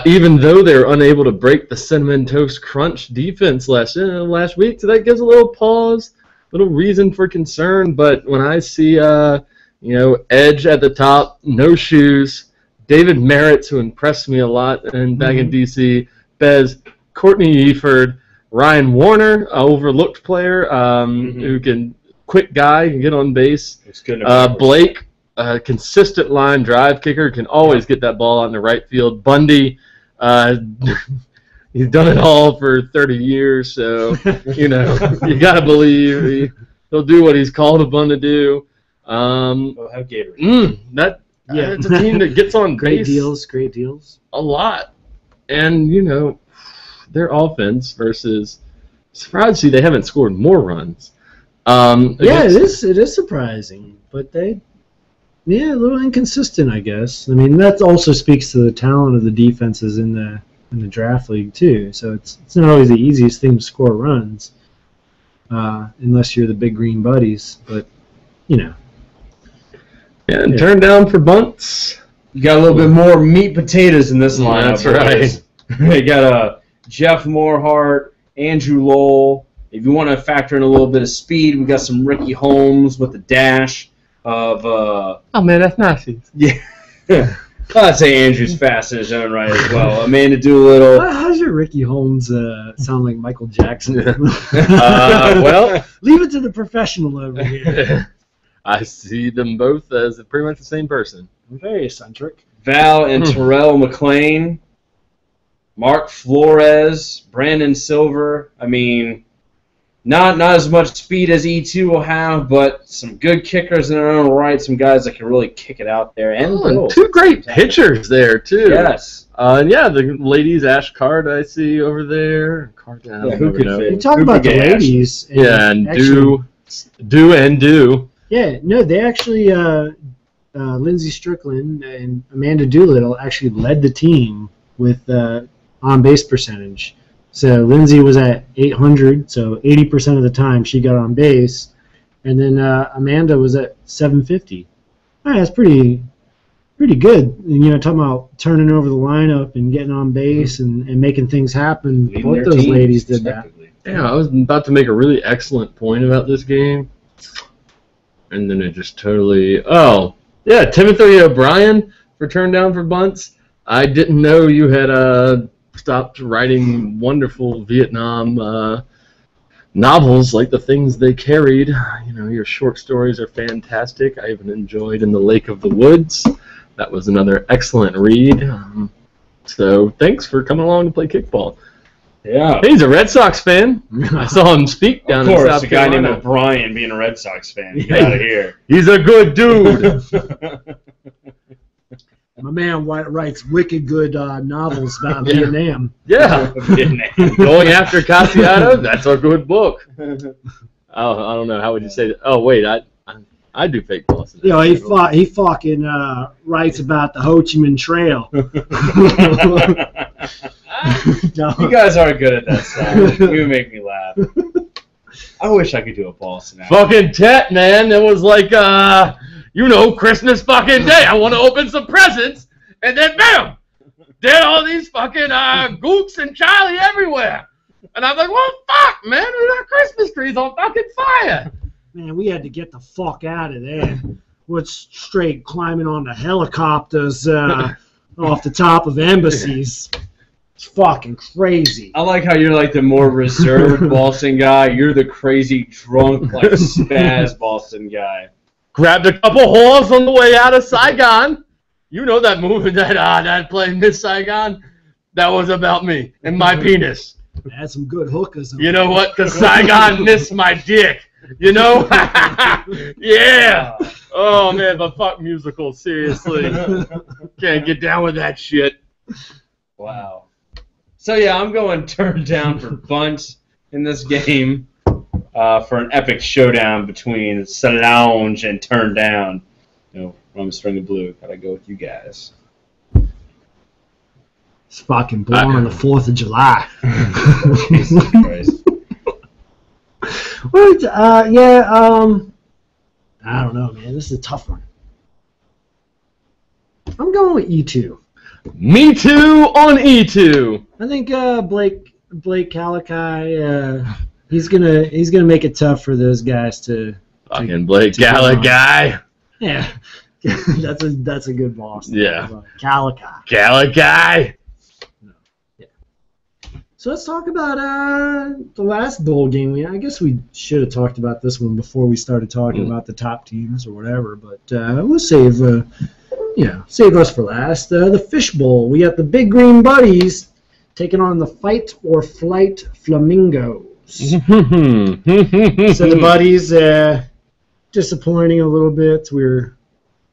A: Even though they're unable to break the Cinnamon Toast Crunch defense last week, so that gives a little pause, little reason for concern. But when I see, Edge at the top, no shoes, David Merritt, who impressed me a lot back in DC, Bez, Courtney Eford, Ryan Warner, overlooked player who can, quick guy, can get on base. Blake, consistent line drive kicker, can always get that ball out in the right field. Bundy, he's done it all for 30 years, so you got to believe he'll do what he's called upon to do.
C: We'll have Gatorade.
A: It's a team that gets on
B: great
A: base.
B: Great deals.
A: A lot. And, their offense versus, surprised to see they haven't scored more runs.
B: It is surprising, but a little inconsistent, I guess. I mean, that also speaks to the talent of the defenses in the draft league too. So it's not always the easiest thing to score runs, unless you're the Big Green Buddies. But
A: and turn down for bunts.
C: You got a little bit more meat potatoes in this lineup.
A: That's right.
C: You got Jeff Morehart, Andrew Lowell. If you want to factor in a little bit of speed, we got some Ricky Holmes with the dash of.
A: Oh man, that's nice.
C: Yeah. I'd say Andrew's fast in his own right as well. Amanda Doolittle.
B: How's your Ricky Holmes sound like Michael Jackson?
A: Well,
B: leave it to the professional over here.
A: I see them both as pretty much the same person.
B: Very eccentric.
C: Val and Terrell McLean, Mark Flores, Brandon Silver. I mean, not as much speed as E2 will have, but some good kickers in their own right. Some guys that can really kick it out there. And
A: 2 great pitchers there, too.
C: Yes.
A: The ladies, Ash Card, I see over there.
C: Who could fit?
B: You talk about the ladies.
A: And Do.
B: Yeah, no, they actually, Lindsey Strickland and Amanda Doolittle actually led the team with on-base percentage. So Lindsay was at 800, so 80% of the time she got on base. And then Amanda was at 750. All right, that's pretty good. And, talking about turning over the lineup and getting on base and making things happen. Both those ladies did that.
A: Yeah, I was about to make a really excellent point about this game. And then it just totally... Oh, yeah, Timothy O'Brien for turn down for bunts. I didn't know you had stopped writing wonderful Vietnam novels like The Things They Carried. Your short stories are fantastic. I even enjoyed In the Lake of the Woods. That was another excellent read. So thanks for coming along to play kickball.
C: Yeah.
A: He's a Red Sox fan. I saw him speak down in South Carolina.
C: Of course, a guy named O'Brien being a Red Sox fan. Get out of here.
A: He's a good dude.
B: My man writes wicked good novels about Vietnam.
A: Yeah.
C: Vietnam.
A: Going after Casiano, that's a good book. Oh, I don't know. How would you say that? Oh, wait. I do fake Boston.
B: He fucking writes about the Ho Chi Minh Trail.
C: You guys are good at that stuff. You make me laugh. I wish I could do a Boston accent.
A: Fucking Tet, man. It was like, Christmas fucking day. I want to open some presents. And then, bam! There are all these fucking Gooks and Charlie everywhere. And I'm like, well, fuck, man. Our Christmas tree's on fucking fire.
B: Man, we had to get the fuck out of there. We're straight climbing on the helicopters off the top of embassies. It's fucking crazy.
C: I like how you're like the more reserved Boston guy. You're the crazy, drunk, like spaz Boston guy.
A: Grabbed a couple holes on the way out of Saigon. You know that movie that played Miss Saigon? That was about me and my penis.
B: I had some good hookers.
A: You know what? Because Saigon missed my dick. You know? Yeah. Oh, man, but fuck musicals, seriously. Can't get down with that shit.
C: Wow. So, yeah, I'm going turn down for bunts in this game for an epic showdown between Solange and Turn Down. You know, I'm string of blue. Gotta go with you guys.
B: It's fucking born on the 4th of July.
C: Jesus Christ.
B: What? I don't know, man. This is a tough one. I'm going with E2.
A: Me too on E2.
B: I think Blake Calici, he's gonna make it tough for those guys to.
A: Fucking Blake Calici.
B: Yeah, that's a good boss.
A: Yeah.
B: Calici.
A: Calici.
B: So let's talk about the last bowl game. I guess we should have talked about this one before we started talking about the top teams or whatever. But we'll save us for last. The Fish Bowl. We got the Big Green Buddies taking on the Fight or Flight Flamingos. So the Buddies disappointing a little bit. We're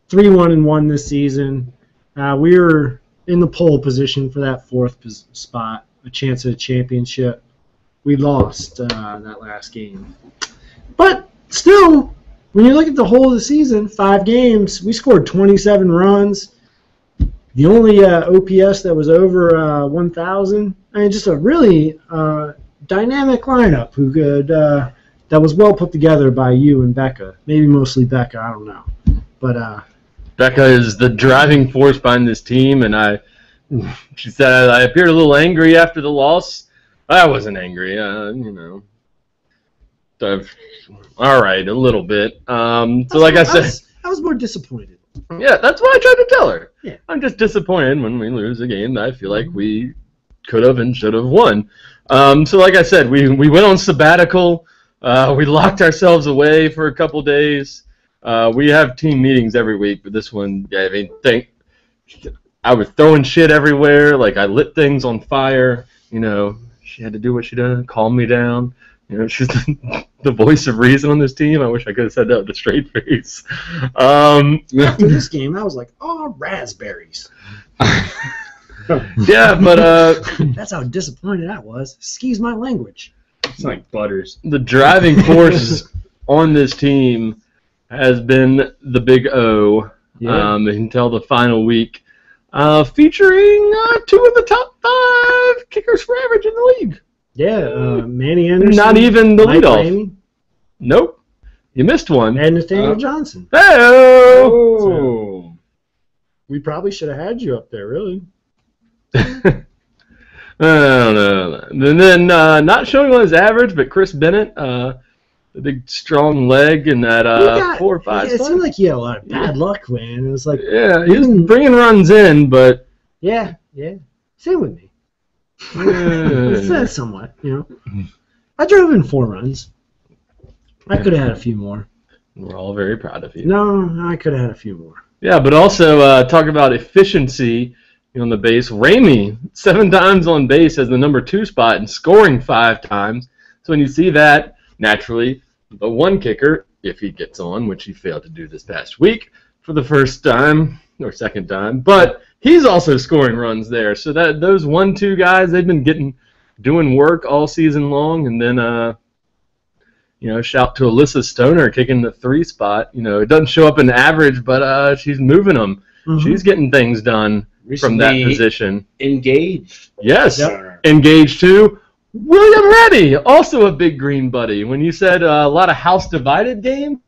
B: 3-1-1 this season. We were in the pole position for that 4th spot. A chance at a championship. We lost that last game. But still, when you look at the whole of the season, 5 games, we scored 27 runs. The only OPS that was over 1,000. I mean, just a really dynamic lineup who could that was well put together by you and Becca. Maybe mostly Becca, I don't know. But
A: Becca is the driving force behind this team, and she said I appeared a little angry after the loss. I wasn't angry, all right, a little bit. I
B: was more disappointed.
A: Yeah, that's what I tried to tell her.
B: Yeah.
A: I'm just disappointed when we lose a game that I feel like we could have and should have won. So like I said, we went on sabbatical. We locked ourselves away for a couple days. We have team meetings every week, but this one, I was throwing shit everywhere. Like, I lit things on fire. You know, she had to do what she done, calm me down. You know, she's the voice of reason on this team. I wish I could have said that with a straight face.
B: After this game, I was like, oh, raspberries.
A: Yeah, but
B: that's how disappointed I was. Excuse my language.
C: It's like butters.
A: The driving force on this team has been the Big O until the final week. Featuring 2 of the top 5 kickers for average in the league.
B: Yeah, Manny Anderson.
A: Not even the
B: Mike
A: leadoff.
B: Ramey,
A: Nope. You missed one.
B: and Nathaniel Johnson.
A: Hey-o!
B: We probably should have had you up there, really.
A: I don't know. And then not showing on his average, but Chris Bennett, the big strong leg in that 4 or 5
B: It
A: spot.
B: seemed like he had a lot of bad luck, man. It was like,
A: Yeah, he was bringing runs in, but
B: yeah. Same with me. It's somewhat, you know. I drove in 4 runs. I could have had a few more.
A: we're all very proud of you.
B: No, I could have had a few more.
A: Yeah, but also talk about efficiency on the base. Ramey, 7 times on base as the number 2 spot and scoring 5 times. So when you see that, naturally, the one kicker, if he gets on, which he failed to do this past week for the first time or second time, but he's also scoring runs there. So that those 1-2 guys, they've been doing work all season long, and then shout to Alyssa Stoner kicking the 3 spot. You know, it doesn't show up in average, but she's moving them. Mm-hmm. She's getting things done from that position.
C: Engaged.
A: Yes,
C: Yep.
A: Engaged too. William Reddy, also a Big Green Buddy. When you said a lot of house divided games,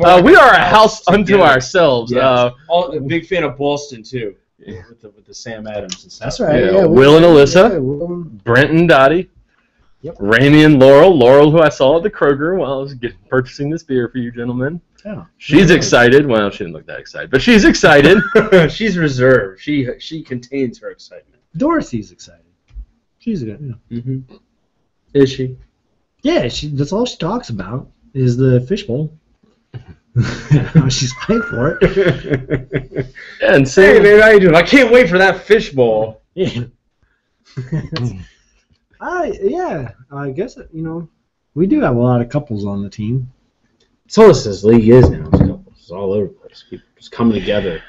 A: we are a house unto ourselves.
C: Yes. A big fan of Boston too, with the Sam Adams and stuff.
B: That's right.
A: Yeah, Will and Alyssa, Brent and Dottie, Ramey and Laurel. Laurel, who I saw at the Kroger while I was purchasing this beer for you gentlemen.
B: Yeah.
A: She's excited. Well, she didn't look that excited, but she's excited.
C: She's reserved. She contains her excitement.
B: Dorothy's excited. She's good.
C: Mm-hmm. Is she?
B: Yeah, that's all she talks about is the fishbowl. She's fighting for it.
A: Yeah, and
C: Hey, man, how you doing? I can't wait for that fishbowl.
B: Yeah. I guess, we do have a lot of couples on the team.
C: That's all this league is now. It's couples. It's all over the place. People just coming together.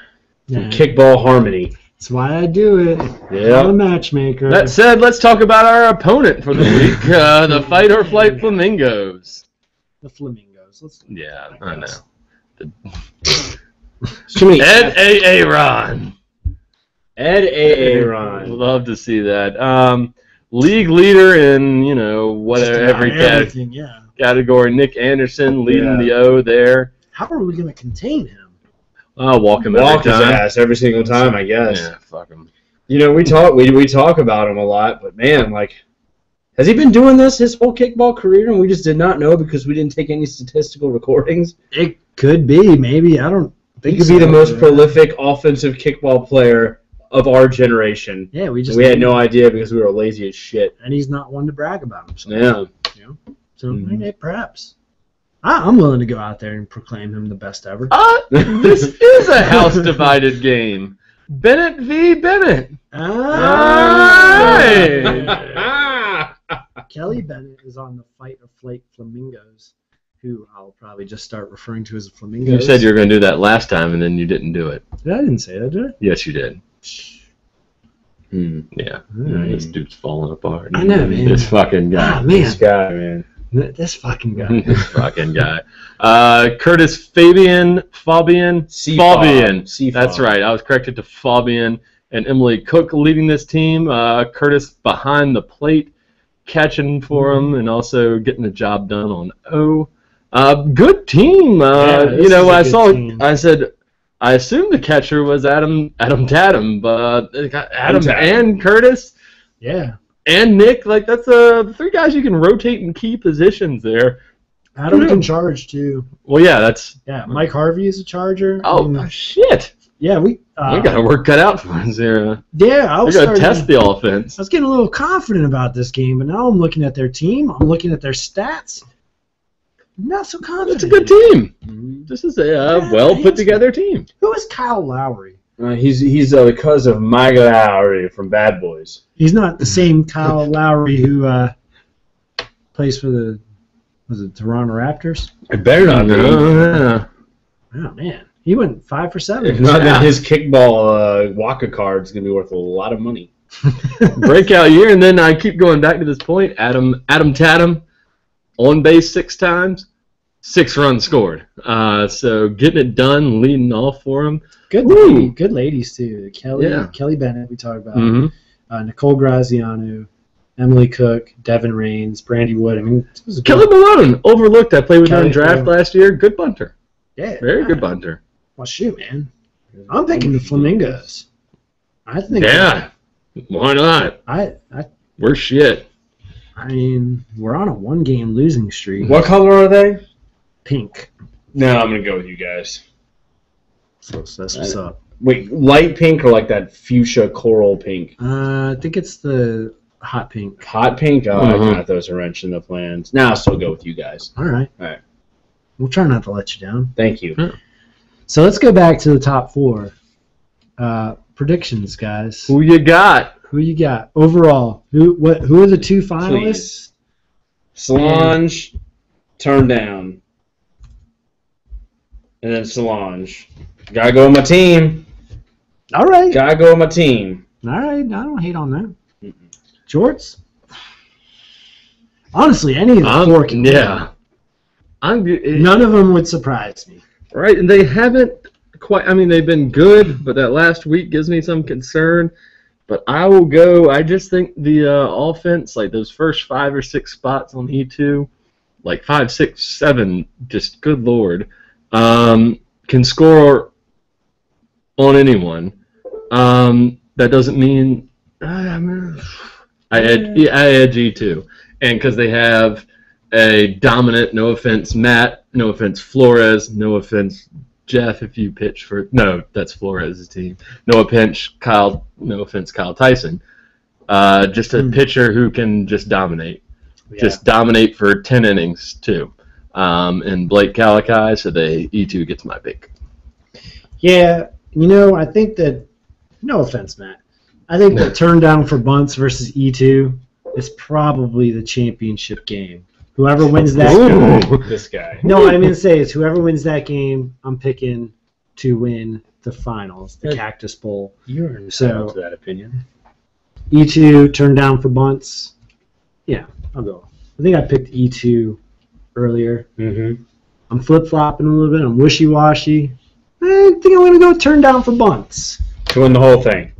B: Yeah.
C: Kickball harmony.
B: That's why I do it.
C: Yeah.
B: I'm a matchmaker.
A: That said, let's talk about our opponent for the week, the Fight or Flight Flamingos.
B: The Flamingos.
A: Yeah, I know.
C: Ed
A: Aaron.
C: Ed Aaron.
A: Love to see that. League leader in, whatever, every
B: everything, yeah.
A: category. Nick Anderson leading the O there.
B: How are we going to contain him?
A: I'll walk him
C: Walk
A: every
C: his
A: time.
C: ass every single time, I guess.
A: Yeah, fuck him.
C: We talk about him a lot, but man, has he been doing this his whole kickball career and we just did not know because we didn't take any statistical recordings?
B: It could be, maybe. I don't think
C: He could be the most prolific offensive kickball player of our generation.
B: Yeah, we
C: had no idea because we were lazy as shit.
B: And he's not one to brag about himself.
C: Yeah.
B: So maybe perhaps. I'm willing to go out there and proclaim him the best ever.
A: This is a house-divided game. Bennett v. Bennett.
B: Kelly Bennett is on the Fight or Flight Flamingos, who I'll probably just start referring to as the Flamingos.
A: You said you were going to do that last time, and then you didn't do it.
B: I didn't say that, did I?
A: Yes, you did. Yeah.
B: Right.
A: This dude's falling apart.
B: I know, man.
A: This fucking guy.
B: Ah, man.
C: This guy, man.
B: This fucking guy.
A: This fucking guy. Curtis Fabian.
C: C-Fob.
A: That's right. I was corrected to Fabian. And Emily Cook leading this team. Curtis behind the plate, catching for him, and also getting the job done on O. Good team. I said, I assumed the catcher was Adam Tatum, but Adam and Curtis.
B: Yeah.
A: And Nick, that's the three guys you can rotate in key positions there.
B: Adam can charge too.
A: Well, yeah, that's.
B: Yeah, Mike Harvey is a charger.
A: Oh, shit.
B: Yeah, we
A: got our work cut out for us here.
B: Yeah, I was
A: going to test the offense.
B: I was getting a little confident about this game, but now I'm looking at their team. I'm looking at their stats. I'm not so confident.
A: It's a good team. This is a well-put-together team.
B: Who is Kyle Lowry?
C: He's the cousin of Mike Lowry from Bad Boys.
B: He's not the same Kyle Lowry who plays for the Toronto Raptors.
C: It better not be.
A: Yeah.
B: Oh man, he went 5 for 7.
C: If not, then his kickball Waka card is gonna be worth a lot of money.
A: Breakout year, and then I keep going back to this point. Adam Tatum on base 6 times, 6 runs scored. So getting it done, leading off for him.
B: Good ladies too. Kelly Bennett we talked about.
A: Mm-hmm.
B: Nicole Graziano, Emily Cook, Devin Raines, Brandy Wood. I mean, it was a
A: Kelly Malone, overlooked. I played with her in draft last year. Good bunter.
B: Yeah,
A: very good bunter.
B: Well, shoot, man. I'm thinking the Flamingos. I think.
A: Yeah, why not? We're shit.
B: I mean, we're on a 1-game losing streak.
C: What color are they?
B: Pink.
C: No, I'm gonna go with you guys.
B: So that's what's up.
C: Wait, light pink or like that fuchsia coral pink?
B: I think it's the hot pink.
C: Hot pink? Oh, I kind of throws a wrench in the plans. Now I'll still go with you guys.
B: All right. We'll try not to let you down.
C: Thank you.
B: So let's go back to the top 4. Predictions, guys.
A: Who you got?
B: Overall? Who are the 2 finalists?
C: Please. Solange, turn down. And then Solange. Gotta go with my team.
B: All right.
C: Gotta go with my team.
B: All right. I don't hate on that. Jorts? Honestly, any of the 4 can none of them would surprise me.
A: Right, and they haven't quite. I mean, they've been good, but that last week gives me some concern. But I will go. I just think the offense, like those first 5 or 6 spots on E2, like 5, 6, 7, just good lord, can score on anyone. That doesn't mean I had G2, and because they have a dominant, no offense Matt, no offense Flores, no offense Jeff, if you pitch for that's Flores' team. Noah Pinch, Kyle. No offense, Kyle Tyson. Just a pitcher who can just dominate.
B: Yeah.
A: Just dominate for 10 innings too. And Blake Calici, so E2 gets my pick.
B: Yeah, I think that. No offense, Matt. I think that turn down for bunts versus E2 is probably the championship game. Whoever wins that.
C: This guy.
B: No, what I mean to say is whoever wins that game, I'm picking to win the finals, the Cactus Bowl.
C: You're entitled to that opinion.
B: E2 turn down for bunts. Yeah, I'll go. I think I picked E2 earlier.
C: Mm-hmm.
B: I'm flip-flopping a little bit. I'm wishy-washy. I think I'm going to go turn down for bunts.
C: To win the whole thing.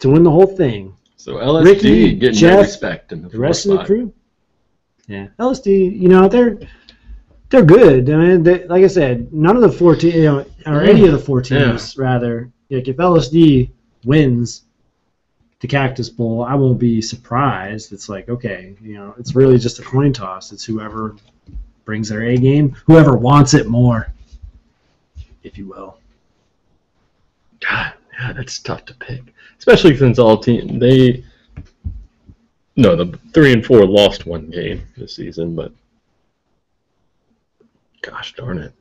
B: To win the whole thing.
A: So LSD
B: Ricky,
A: getting
B: Jeff,
A: no respect in
B: the rest of the
A: spot.
B: crew. Yeah, LSD. They're good. I mean, like I said, none of the 14, or any of the 4 teams, rather. Like if LSD wins the Cactus Bowl, I won't be surprised. It's like, okay, it's really just a coin toss. It's whoever brings their A game, whoever wants it more, if you will.
A: God, yeah, that's tough to pick, especially since all teams the 3 and 4 lost one game this season, but gosh darn it.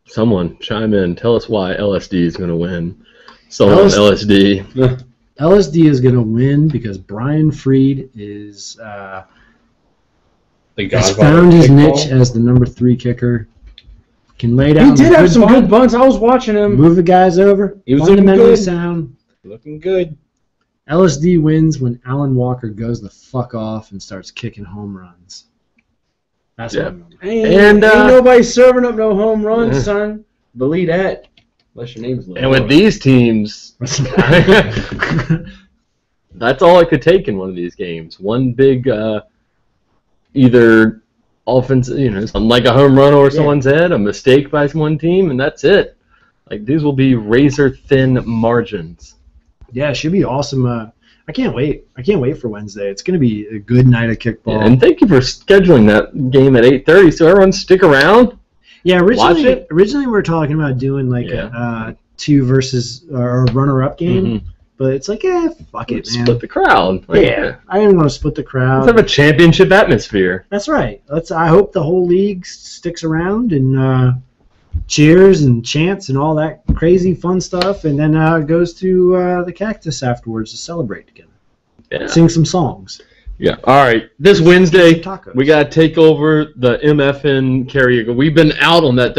A: Someone chime in, tell us why LSD is going to win. Someone LSD.
B: LSD is going to win because Brian Freed has found his niche as the number 3 kicker. Can lay down.
C: He did have some good bunts. I was watching him.
B: Move the guys over.
C: He was
B: fundamentally sound.
C: Looking good.
B: LSD wins when Alan Walker goes the fuck off and starts kicking home runs. That's what I'm going.
C: Ain't nobody serving up no home runs, son. Believe that. Unless your name's
A: And with these teams, that's all it could take in one of these games. One big, either offense, something like a home run over someone's head, a mistake by one team, and that's it. Like these will be razor thin margins.
B: Yeah, it should be awesome. I can't wait. I can't wait for Wednesday. It's going to be a good night of kickball.
A: Yeah, and thank you for scheduling that game at 8:30, so everyone stick around.
B: Yeah, originally we were talking about doing like a 2 versus or runner-up game, but it's like, fuck it, man.
A: Split the crowd.
B: I didn't want to split the crowd.
A: Let's have a championship atmosphere.
B: That's right. I hope the whole league sticks around and cheers and chants and all that crazy fun stuff, and then goes to the Cactus afterwards to celebrate together.
A: Yeah.
B: Sing some songs.
A: Yeah. All right. This Wednesday,
B: tacos.
A: we got to take over the MFN karaoke. We've been out on that.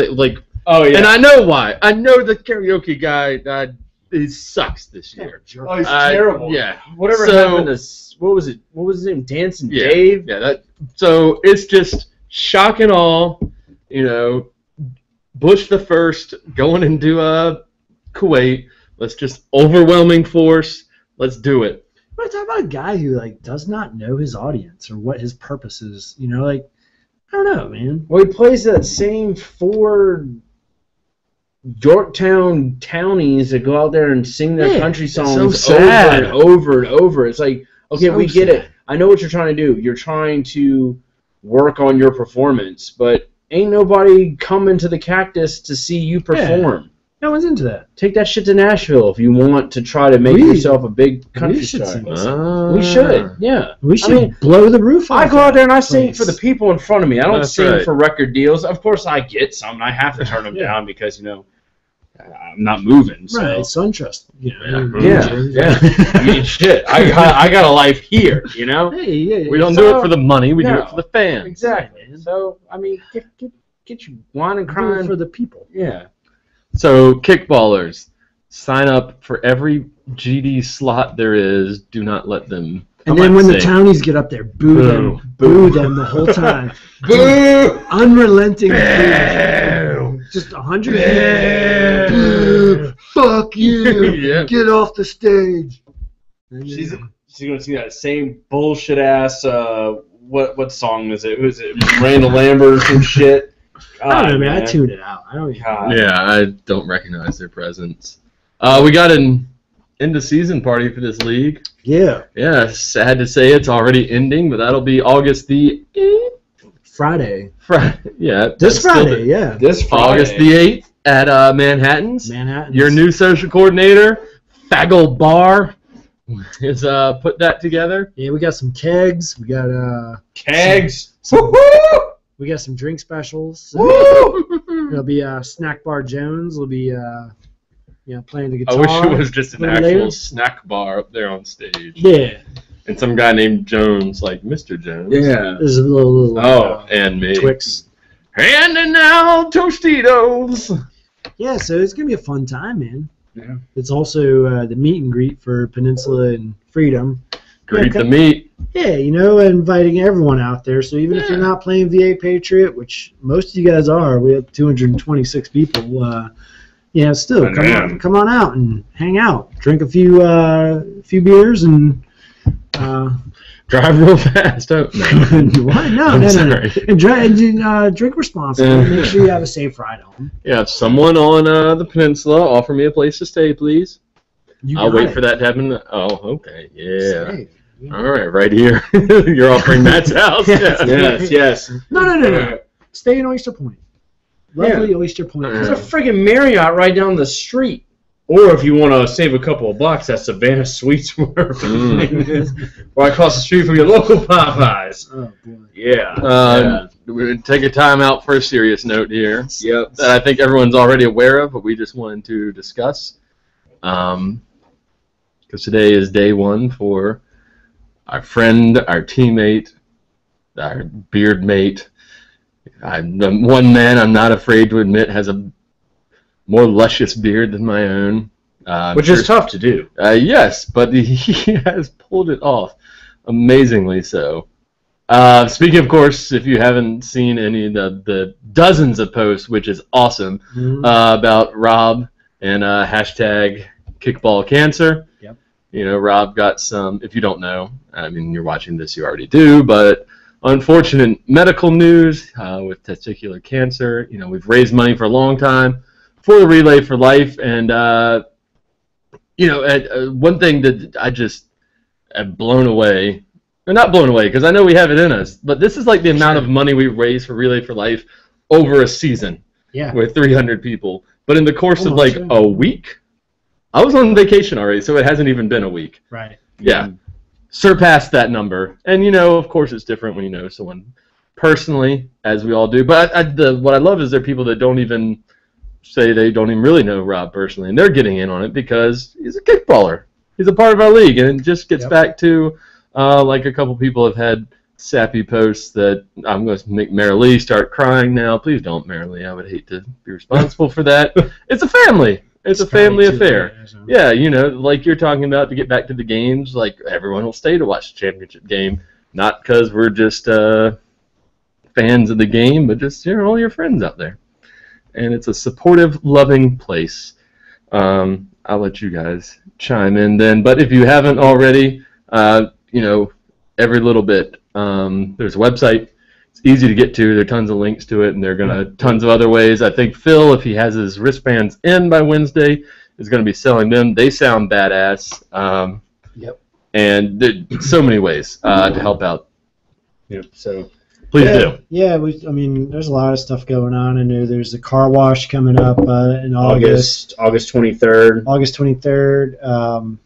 C: Oh, yeah.
A: And I know why. I know the karaoke guy, he sucks this year.
C: Oh, he's terrible.
A: Yeah.
C: Whatever happened to, what was it? What was his name? Dancing Dave?
A: Yeah. So it's just shock and awe. Bush the first going into Kuwait. Let's just overwhelming force. Let's do it.
B: We're talking about a guy who does not know his audience or what his purpose is. I don't know, man.
C: Well, he plays that same 4 Yorktown townies that go out there and sing their country songs
A: so
C: over
A: sad.
C: and over and over. It's like, okay,
B: So
C: we get
B: sad.
C: it. I know what you're trying to do. You're trying to work on your performance, but ain't nobody coming to the Cactus to see you perform.
B: No one's into that.
C: Take that shit to Nashville if you want to try to make yourself a big country
B: we should
C: star.
B: sing.
C: We should, yeah.
B: We should blow the roof off.
C: I go out there and I sing
B: place.
C: for the people in front of me. I don't
A: That's
C: sing
A: right.
C: for record deals. Of course, I get some. I have to turn them down because I'm not moving. So.
B: Right, SunTrust.
C: Yeah. I mean, shit. I got a life here.
B: Hey, yeah,
A: We don't do it for the money. We do it for the fans.
C: Exactly. So I mean, get you whining,
B: Do
C: crying
B: it for the people.
C: Yeah.
A: So, kickballers, sign up for every GD slot there is. Do not let them.
B: And then when the townies get up there, boo them the whole time.
C: Boo!
B: Unrelenting boo. Just 100 boo. Fuck you.
A: Yeah.
B: Get off the stage.
C: She's gonna sing that same bullshit ass. What song is it? Who's it? Miranda Lambert or some shit.
B: I don't know, man. I tuned it out. I don't.
A: Yeah, I don't recognize their presence. We got an end-of-season party for this league.
B: Yeah.
A: Yeah, sad to say it's already ending, but that'll be August the 8th.
B: Friday.
A: Yeah.
B: This Friday, yeah.
C: This Friday.
A: August the 8th at Manhattan's.
B: Manhattan.
A: Your new social coordinator, Faggle Bar, is put that together.
B: Yeah, we got some kegs. We got
C: Kegs.
B: we got some drink specials.
C: Woo!
B: There'll be Snack Bar Jones. Will be playing the guitar.
A: I wish it was just an
B: a little
A: actual
B: later.
A: snack bar up there on stage.
B: Yeah,
A: And some guy named Jones, like Mr. Jones.
C: Yeah.
B: there's a little
A: And me.
B: Twix.
A: Handing out Tostitos.
B: Yeah, so it's gonna be a fun time, man.
C: Yeah.
B: It's also the meet and greet for Peninsula and Freedom.
A: Greet
B: Yeah,
A: the meat.
B: Yeah, inviting everyone out there. So even if you're not playing VA Patriot, which most of you guys are, we have 226 people. Still come on out and hang out, drink a few beers, and
A: Drive real fast. Oh, no.
B: what? No. And drink responsibly. Make sure you have a safe ride home.
A: Yeah, if someone on the peninsula offer me a place to stay, please. I'll wait for that to happen. Oh, okay. Yeah.
B: Safe.
A: All right here. You're offering Matt's house.
C: Yes.
B: No. Stay in Oyster Point. Lovely Oyster Point.
C: There's a friggin' Marriott right down the street. Or if you want to save a couple of bucks, that's Savannah Suites right across the street from your local Popeyes.
B: Oh, boy.
C: Yeah.
A: We're take a time out for a serious note here.
C: Yep.
A: That I think everyone's already aware of, but we just wanted to discuss. Because today is day one for our friend, our teammate, our beard mate. One man I'm not afraid to admit has a more luscious beard than my own.
C: Which is tough to do.
A: Yes, but he has pulled it off amazingly so. Speaking, of course, if you haven't seen any of the dozens of posts, which is awesome, about Rob and hashtag kickball cancer.
B: Yep.
A: Rob got some, if you don't know, I mean, you're watching this, you already do, but unfortunate medical news with testicular cancer. We've raised money for a long time for the Relay for Life, and one thing that I just am blown away, or not blown away, because I know we have it in us, but this is like the amount of money we raised for Relay for Life over a season with 300 people. But in the course of like a week, I was on vacation already, so it hasn't even been a week.
B: Right.
A: Yeah. Surpassed that number. And, of course it's different when you know someone personally, as we all do. But what I love is there are people that don't even say they don't even really know Rob personally, and they're getting in on it because he's a kickballer. He's a part of our league, and it just gets back to like a couple people have had sappy posts that I'm going to make Marilee start crying now. Please don't, Marilee. I would hate to be responsible for that. It's a family. It's a family affair. Yeah, like you're talking about, to get back to the games, like everyone will stay to watch the championship game, not because we're just fans of the game, but just all your friends out there. And it's a supportive, loving place. I'll let you guys chime in then. But if you haven't already, every little bit. There's a website. It's easy to get to. There are tons of links to it, and there are gonna tons of other ways. I think Phil, if he has his wristbands in by Wednesday, is going to be selling them. They sound badass. And there's so many ways to help out. So please do.
B: Yeah, there's a lot of stuff going on. I know there's a car wash coming up in August
C: 23rd.
B: August 23rd.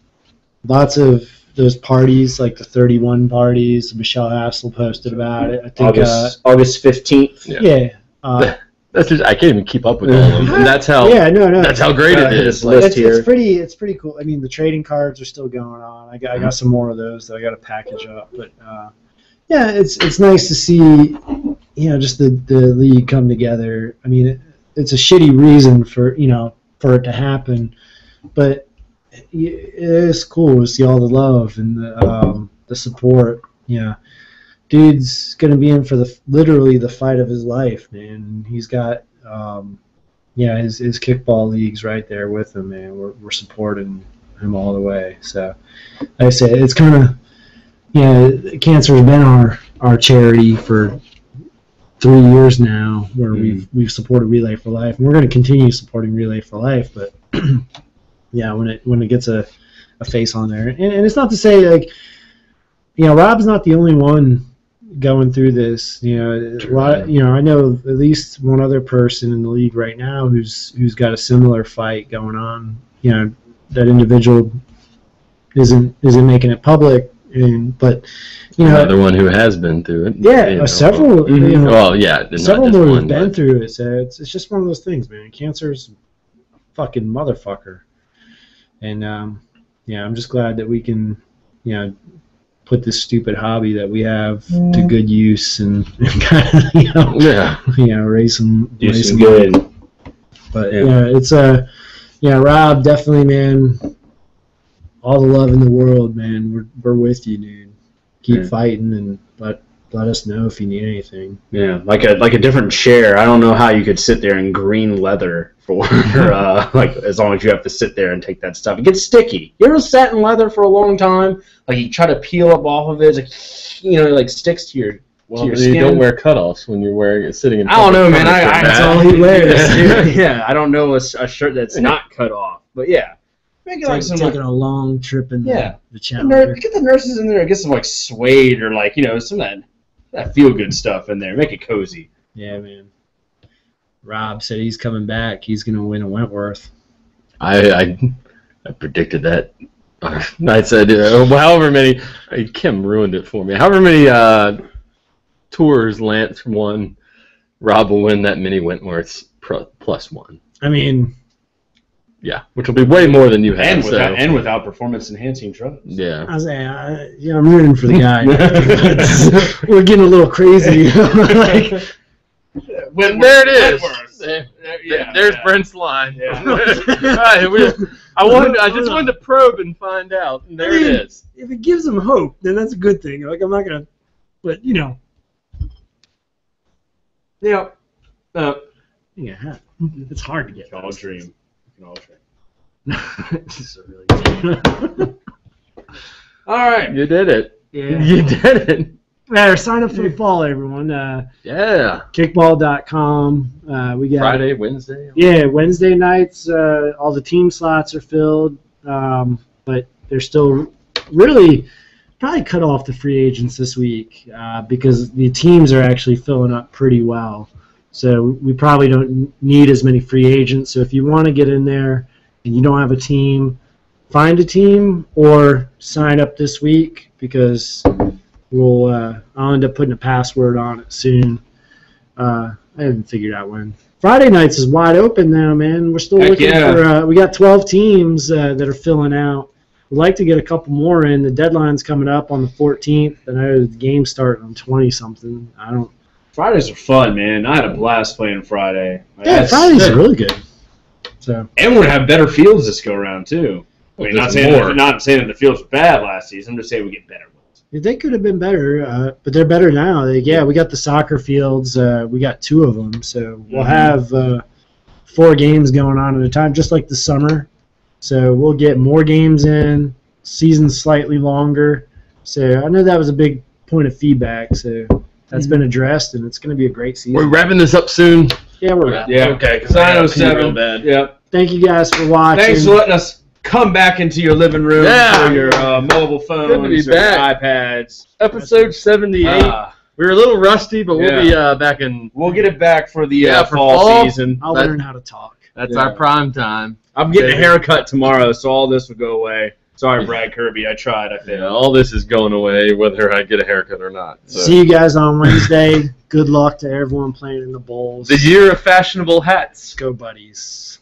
B: Lots of those parties, like the 31 parties. Michelle Hassel posted about it. I think
C: August 15th.
B: Yeah.
A: That's just, I can't even keep up with all of them. And that's how. That's how great it is.
B: It's pretty cool. I mean, the trading cards are still going on. I got some more of those that I got to package up. But yeah, it's nice to see, just the league come together. I mean, it's a shitty reason for it to happen, but it is cool to see all the love and the support. Yeah. Dude's gonna be in for literally the fight of his life, man. He's got his kickball leagues right there with him, man. We're supporting him all the way. So, like I said, it's kind of cancer has been our charity for 3 years now, where we've supported Relay for Life, and we're gonna continue supporting Relay for Life. But when it gets a face on there, and it's not to say like Rob's not the only one going through this. You know, a lot. You know, I know at least one other person in the league right now who's got a similar fight going on. You know, that individual isn't making it public, but you know,
A: another one who has been through it.
B: Yeah,
A: you know.
B: several. You know,
A: Well, yeah,
B: several
A: not just
B: more
A: one,
B: have been
A: but-
B: through it. So it's just one of those things, man. Cancer's fucking motherfucker, and yeah, I'm just glad that we can, you know, put this stupid hobby that we have to good use and kind of, you know, raise some
C: good.
B: money. But yeah, it's yeah, Rob, definitely, man. All the love in the world, man. We're with you, dude. Keep fighting and let us know if you need anything.
C: Yeah, like a different chair. I don't know how you could sit there in green leather for like as long as you have to sit there and take that stuff. It gets sticky. You ever sat in leather for a long time? Like you try to peel up off of it, it's like, you know, it like sticks to your
A: you don't wear cutoffs when you're sitting in.
C: I don't know, man.
B: That's all he wears.
C: Yeah, I don't know a shirt that's not cut off, but yeah. Make it like some
B: taking a long trip in the Challenger.
C: Get the nurses in there. Get some like suede or like, you know, some of that feel good stuff in there. Make it cozy.
B: Yeah, man. Rob said he's coming back. He's gonna win a Wentworth.
A: I predicted that. I said however many. Kim ruined it for me. However many tours Lance won, Rob will win that mini Wentworths plus one.
B: I mean,
A: yeah, which will be way more than you have.
C: And without performance enhancing drugs.
A: Yeah.
B: I was saying, yeah, I'm rooting for the guy. We're getting a little crazy. Like,
A: there it is. There's Brent's line.
C: Yeah.
A: I just wanted to probe and find out. And there it is.
B: If it gives him hope, then that's a good thing. Like, I'm not gonna, but you know.
C: Yeah.
B: Yeah, it's hard to get.
C: We can all dream.
B: This is really good.
C: All right.
A: You did it.
B: Yeah.
A: You did it.
B: There, sign up for the fall, everyone.
A: Yeah.
B: Kickball.com. We got
A: Friday, Wednesday.
B: Yeah, Wednesday nights. All the team slots are filled, but they're still really probably cut off the free agents this week because the teams are actually filling up pretty well. So we probably don't need as many free agents. So if you want to get in there and you don't have a team, find a team or sign up this week because I'll end up putting a password on it soon. I haven't figured out when. Friday nights is wide open now, man. We're still looking for. We got 12 teams that are filling out. We'd like to get a couple more in. The deadline's coming up on the 14th. I know the game's starting on 20-something.
C: Fridays are fun, man. I had a blast playing Friday.
B: Yeah, Fridays are really good. So.
C: And we're going to have better fields this go around, too. I mean, not saying that the fields were bad last season. I'm just saying we get better ones.
B: They could have been better, but they're better now. We got the soccer fields. We got 2 of them. So we'll have 4 games going on at a time, just like the summer. So we'll get more games in, season slightly longer. So I know that was a big point of feedback. So that's been addressed, and it's going to be a great season.
A: We're wrapping this up soon.
B: Yeah, we're wrapping.
C: Yeah, okay. Because I know 7. Yep.
B: Thank you guys for watching.
C: Thanks for letting us come back into your living room for your mobile phones
A: Good to be
C: or
A: back.
C: iPads.
A: Episode 78. We were a little rusty, but we'll be back in.
C: We'll get it back for the
A: for
C: fall season.
B: I'll learn how to talk.
A: That's our prime time.
C: I'm getting a haircut tomorrow, so all this will go away. Sorry, Brad Kirby. I tried. I failed.
A: Yeah, all this is going away, whether I get a haircut or not. So.
B: See you guys on Wednesday. Good luck to everyone playing in the bowls.
A: The year of fashionable hats.
B: Go, buddies.